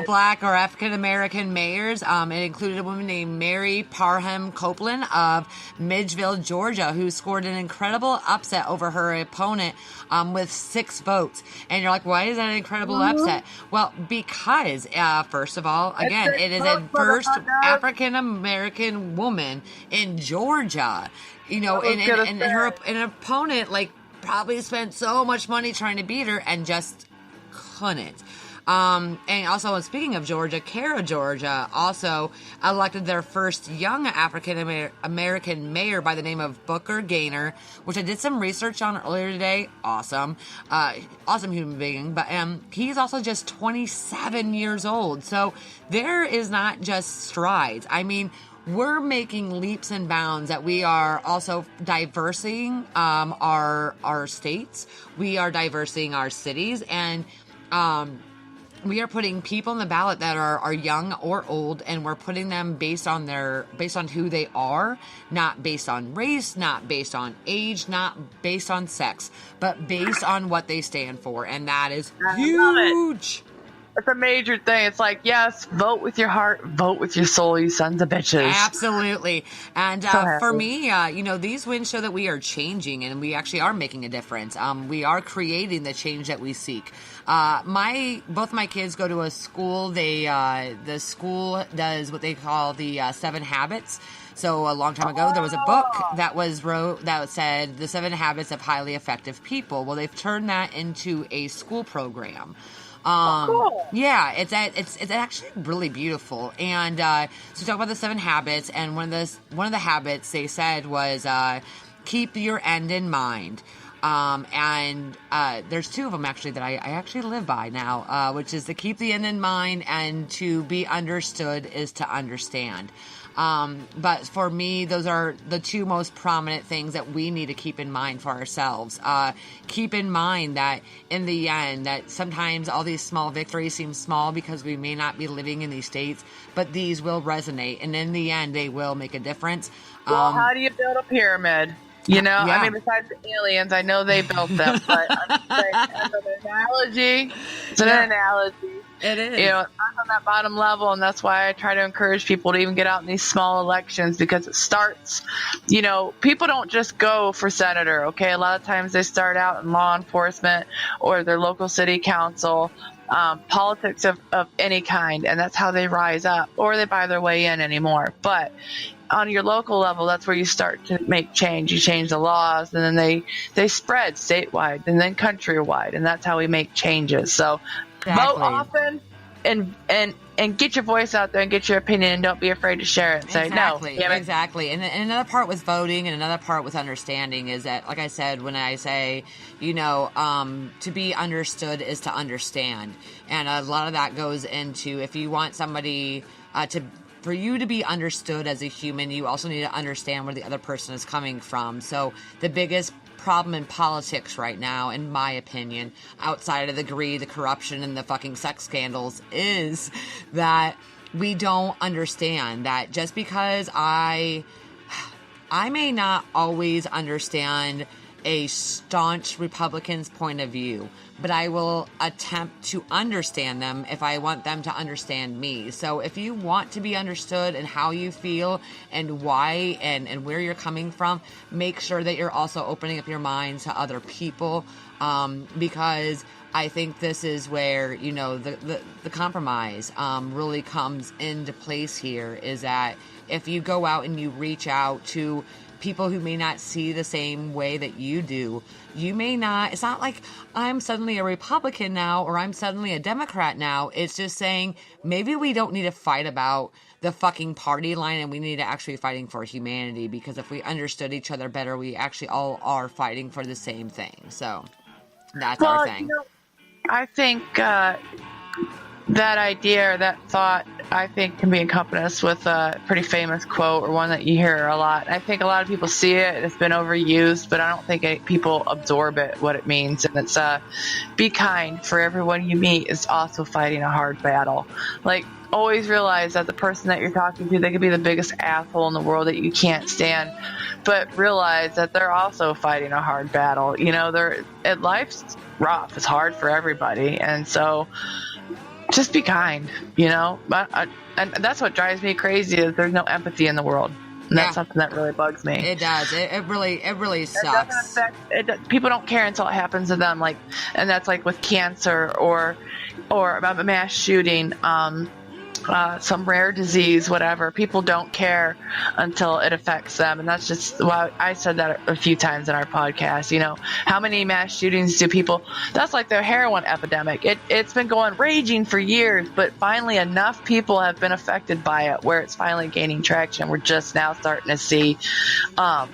black or African-American mayors, it included a woman named Mary Parham Copeland of Midgeville, Georgia, who scored an incredible upset over her opponent with 6 votes. And you're like, why is that an incredible upset? Well, because, first of all, again, it is a first African-American woman in Georgia. And her opponent, probably spent so much money trying to beat her and just couldn't. And also, speaking of Georgia, Cara, Georgia, also elected their first young African American mayor by the name of Booker Gaynor, which I did some research on earlier today. Awesome. Awesome human being. But he's also just 27 years old. So there is not just strides. I mean, we're making leaps and bounds that we are also diversing our states. We are diversing our cities, and we are putting people on the ballot that are young or old, and we're putting them based on who they are, not based on race, not based on age, not based on sex, but based on what they stand for, and that is huge. It's a major thing. It's like, yes, vote with your heart, vote with your soul, you sons of bitches. Absolutely. And for me, these wins show that we are changing, and we actually are making a difference. We are creating the change that we seek. Both my kids go to a school. The school does what they call the 7 Habits. So a long time ago, there was a book that said the 7 Habits of Highly Effective People. Well, they've turned that into a school program. Cool. Yeah, it's actually really beautiful. And so talk about the 7 habits, and one of the habits they said was keep your end in mind. And there's 2 of them actually that I actually live by now, which is to keep the end in mind, and to be understood is to understand. But for me, those are the 2 most prominent things that we need to keep in mind for ourselves. Keep in mind that in the end, that sometimes all these small victories seem small because we may not be living in these states, but these will resonate, and in the end, they will make a difference. Well, how do you build a pyramid? You know, yeah. I mean, besides the aliens, I know they built them, but I'm just saying, as an analogy, it's an analogy. It is. You know, it's not on that bottom level, and that's why I try to encourage people to even get out in these small elections, because it starts, people don't just go for senator, okay? A lot of times they start out in law enforcement or their local city council, politics of any kind, and that's how they rise up, or they buy their way in anymore. But on your local level, that's where you start to make change. You change the laws, and then they spread statewide and then countrywide, and that's how we make changes. So vote often and get your voice out there and get your opinion, and don't be afraid to share it and say no. Exactly. And another part with voting and another part with understanding is that, like I said, when I say, to be understood is to understand. And a lot of that goes into, if you want somebody for you to be understood as a human, you also need to understand where the other person is coming from. So the biggest problem in politics right now, in my opinion, outside of the greed, the corruption, and the fucking sex scandals, is that we don't understand that just because I may not always understand a staunch Republican's point of view, but I will attempt to understand them if I want them to understand me. So if you want to be understood and how you feel and why and where you're coming from, make sure that you're also opening up your mind to other people, because I think this is where, the compromise really comes into place here, is that if you go out and you reach out to people who may not see the same way that you do, you may not, it's not like I'm suddenly a Republican now or I'm suddenly a Democrat now. It's just saying maybe we don't need to fight about the fucking party line, and we need to actually be fighting for humanity, because if we understood each other better, we actually all are fighting for the same thing. So that's our thing. I think that idea or that thought, I think, can be encompassed with a pretty famous quote, or one that you hear a lot. I think a lot of people see it, it's been overused, but I don't think people absorb it, what it means. And it's be kind, for everyone you meet is also fighting a hard battle. Like, always realize that the person that you're talking to, they could be the biggest asshole in the world that you can't stand, but realize that they're also fighting a hard battle. Life's rough, it's hard for everybody, and so just be kind, and that's what drives me crazy, is there's no empathy in the world. And that's something that really bugs me. It does. It really sucks. People don't care until it happens to them. And that's like with cancer or a mass shooting. some rare disease, whatever. People don't care until it affects them. And that's just, well, I said that a few times in our podcast. You know, how many mass shootings do people, that's like the heroin epidemic. It's been raging for years, but finally enough people have been affected by it where it's finally gaining traction. We're just now starting to see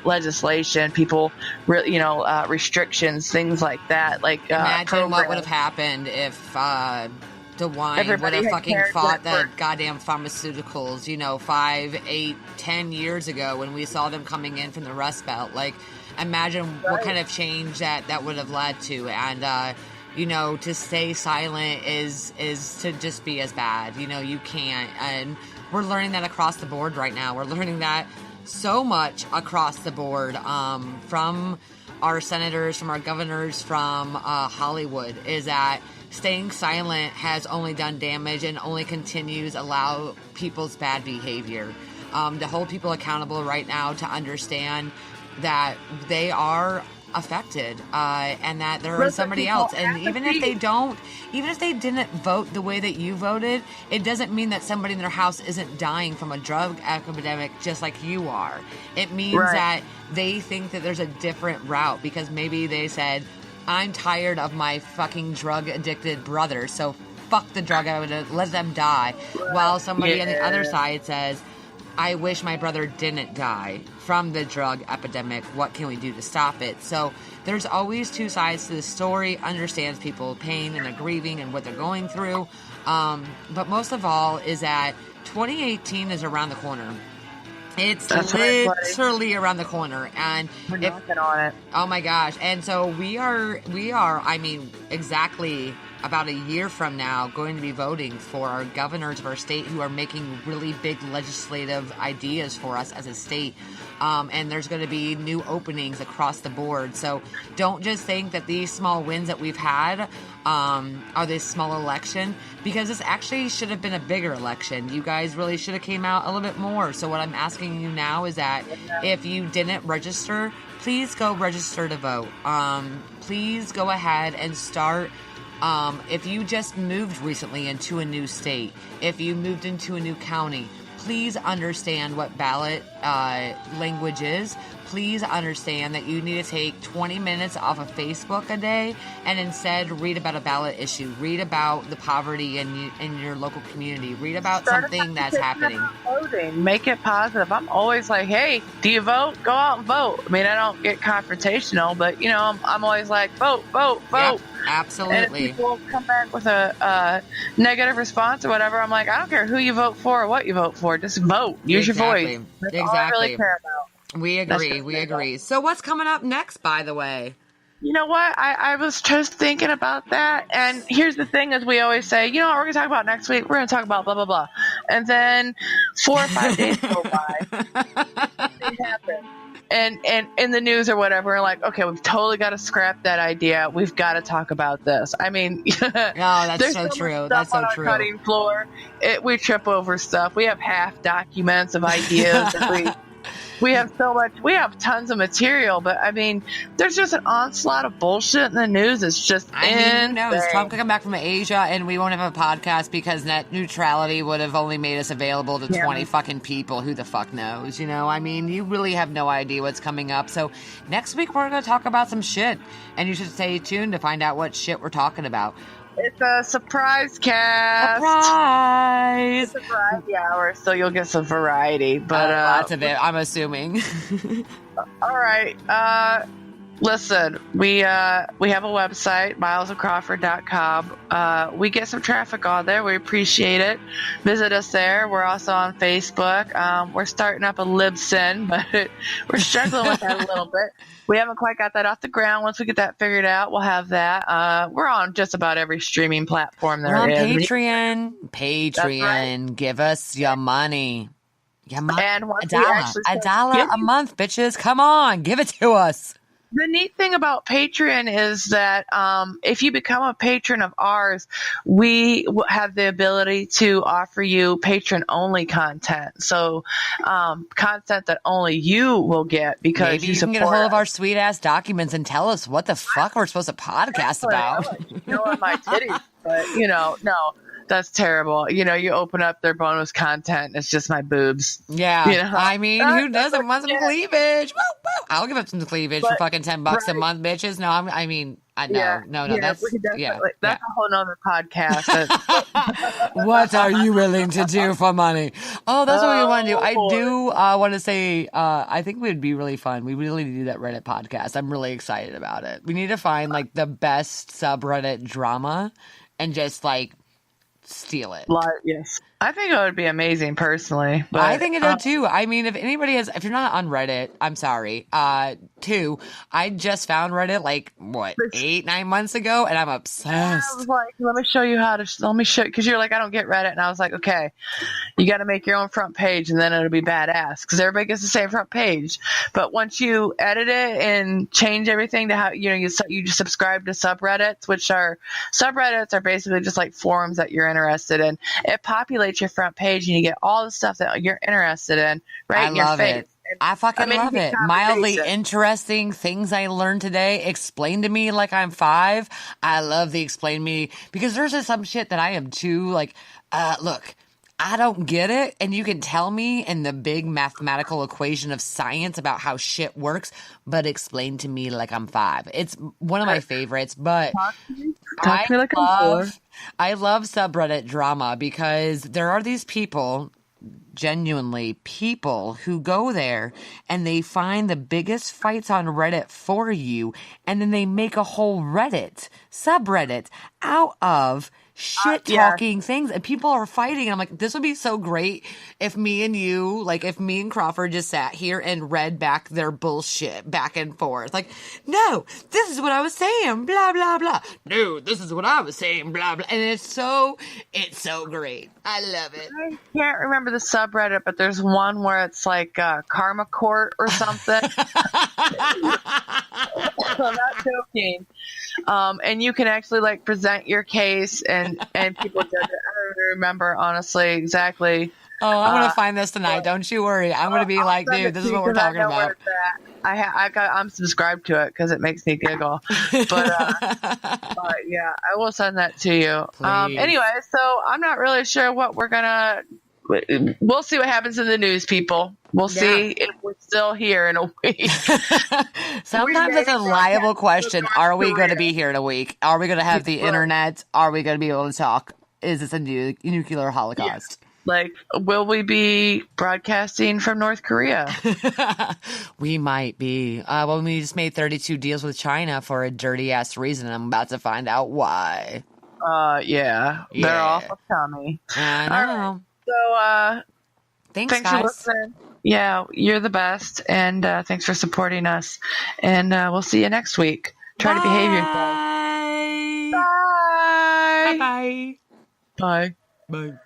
legislation, people, restrictions, things like that. Like, imagine what would have happened if DeWine would have fucking fought the goddamn pharmaceuticals, 5, 8, 10 years ago when we saw them coming in from the Rust Belt. Like, imagine what kind of change that would have led to. And, to stay silent is to just be as bad. You can't. And we're learning that across the board right now. We're learning that so much across the board from our senators, from our governors, from Hollywood, is that staying silent has only done damage and only continues allow people's bad behavior. To hold people accountable right now, to understand that they are affected and that there is somebody else. And even if they didn't vote the way that you voted, it doesn't mean that somebody in their house isn't dying from a drug epidemic just like you are. It means that they think that there's a different route because maybe they said, I'm tired of my fucking drug-addicted brother, so fuck the drug, I would let them die. While somebody on the other side says, I wish my brother didn't die from the drug epidemic. What can we do to stop it? So there's always two sides to the story, understands people's pain and their grieving and what they're going through. But most of all is that 2018 is around the corner. It's literally around the corner, and we're knocking on it. Oh my gosh! And so we are. I mean, exactly about a year from now, going to be voting for our governors of our state who are making really big legislative ideas for us as a state. And there's going to be new openings across the board. So don't just think that these small wins that we've had are this small election, because this actually should have been a bigger election. You guys really should have came out a little bit more. So what I'm asking you now is that if you didn't register, please go register to vote. Please go ahead and start. If you just moved recently into a new state, if you moved into a new county, please understand what ballot language is. Please understand that you need to take 20 minutes off of Facebook a day and instead read about a ballot issue. Read about the poverty in your local community. Read about something that's happening. Voting. Make it positive. I'm always like, hey, do you vote? Go out and vote. I mean, I don't get confrontational, but, I'm always like, vote. Yep, absolutely. And if people come back with a negative response or whatever, I'm like, I don't care who you vote for or what you vote for. Just vote. Use your voice. That's all I really care about. We agree. So what's coming up next, by the way? You know what? I was just thinking about that. And here's the thing, as we always say, what we're going to talk about next week? We're going to talk about blah, blah, blah. And then 4 or 5 days go by. It happens. And in the news or whatever, we're like, okay, we've totally got to scrap that idea. We've got to talk about this. I mean, that's so true. That's so true. Cutting floor. We trip over stuff. We have half documents of ideas. We have so much. We have tons of material, but I mean, there's just an onslaught of bullshit in the news. It's just who knows? Trump could come back from Asia, and we won't have a podcast because net neutrality would have only made us available to 20 fucking people. Who the fuck knows? I mean, you really have no idea what's coming up. So next week we're going to talk about some shit, and you should stay tuned to find out what shit we're talking about. It's a surprise cast. Surprise! It's a variety hour, so you'll get some variety. But lots of it, I'm assuming. All right. Listen, we have a website, milesofcrawford.com. We get some traffic on there. We appreciate it. Visit us there. We're also on Facebook. We're starting up a Libsyn, but we're struggling with that a little bit. We haven't quite got that off the ground. Once we get that figured out, we'll have that. We're on just about every streaming platform there is. Patreon. Right. Give us your money. And $1 a month, bitches. Come on, give it to us. The neat thing about Patreon is that if you become a patron of ours, we have the ability to offer you patron-only content. So content that only you will get because maybe you can get a hold of our sweet-ass documents and tell us what the fuck we're supposed to podcast about. My titties, but, no. That's terrible. You open up their bonus content, and it's just my boobs. Yeah. I mean, who doesn't want some cleavage? Woo, woo. I'll give up some cleavage for fucking $10 a month, bitches. No, no, that's, we could definitely, that's a whole nother podcast. What are you willing to do for money? Oh, that's what we want to do. I do want to say, I think it would be really fun. We really need to do that Reddit podcast. I'm really excited about it. We need to find like the best subreddit drama and just like steal it. Yes. I think it would be amazing personally. But, I think it would too. I mean, if you're not on Reddit, I'm sorry. Two, I just found Reddit like, 8-9 months ago, and I'm obsessed. I was like, let me show you because you're like, I don't get Reddit. And I was like, okay, you got to make your own front page and then it'll be badass because everybody gets the same front page. But once you edit it and change everything to how, you subscribe to subreddits, subreddits are basically just like forums that you're interested in. It populates your front page and you get all the stuff that you're interested in in your face. I fucking love it. Mildly interesting things I learned today. Explain to me like I'm 5. I love the explain me because there's just some shit that I am too like, look, I don't get it. And you can tell me in the big mathematical equation of science about how shit works, but explain to me like I'm 5. It's one of my favorites, but I love subreddit drama because there are these people, genuinely people, who go there and they find the biggest fights on Reddit for you, and then they make a whole subreddit out of shit talking things, and people are fighting. And I'm like, this would be so great if me and Crawford just sat here and read back their bullshit back and forth. Like, no, this is what I was saying, blah blah blah. No, this is what I was saying, blah blah. And it's so great. I love it. I can't remember the subreddit, but there's one where it's like Karma Court or something. I'm not joking. And you can actually like present your case and people judge it. I don't remember honestly exactly. Oh, I'm gonna find this tonight. Don't you worry. I'm gonna be like, dude, this is what we're talking about. I'm subscribed to it because it makes me giggle. But yeah, I will send that to you. Anyway, so I'm not really sure what we'll see what happens in the news, people. We'll see if we're still here in a week. Sometimes it's a liable question. Are we going to be here in a week? Are we going to have the internet? Are we going to be able to talk? Is this a nuclear holocaust? Yeah. Like, will we be broadcasting from North Korea? We might be. Well, we just made 32 deals with China for a dirty-ass reason. I'm about to find out why. Yeah. They're awful tummy. I know. So, thanks guys. for listening. Yeah, you're the best, and thanks for supporting us. And we'll see you next week. Try to behave yourself. Bye. Bye. Bye. Bye. Bye.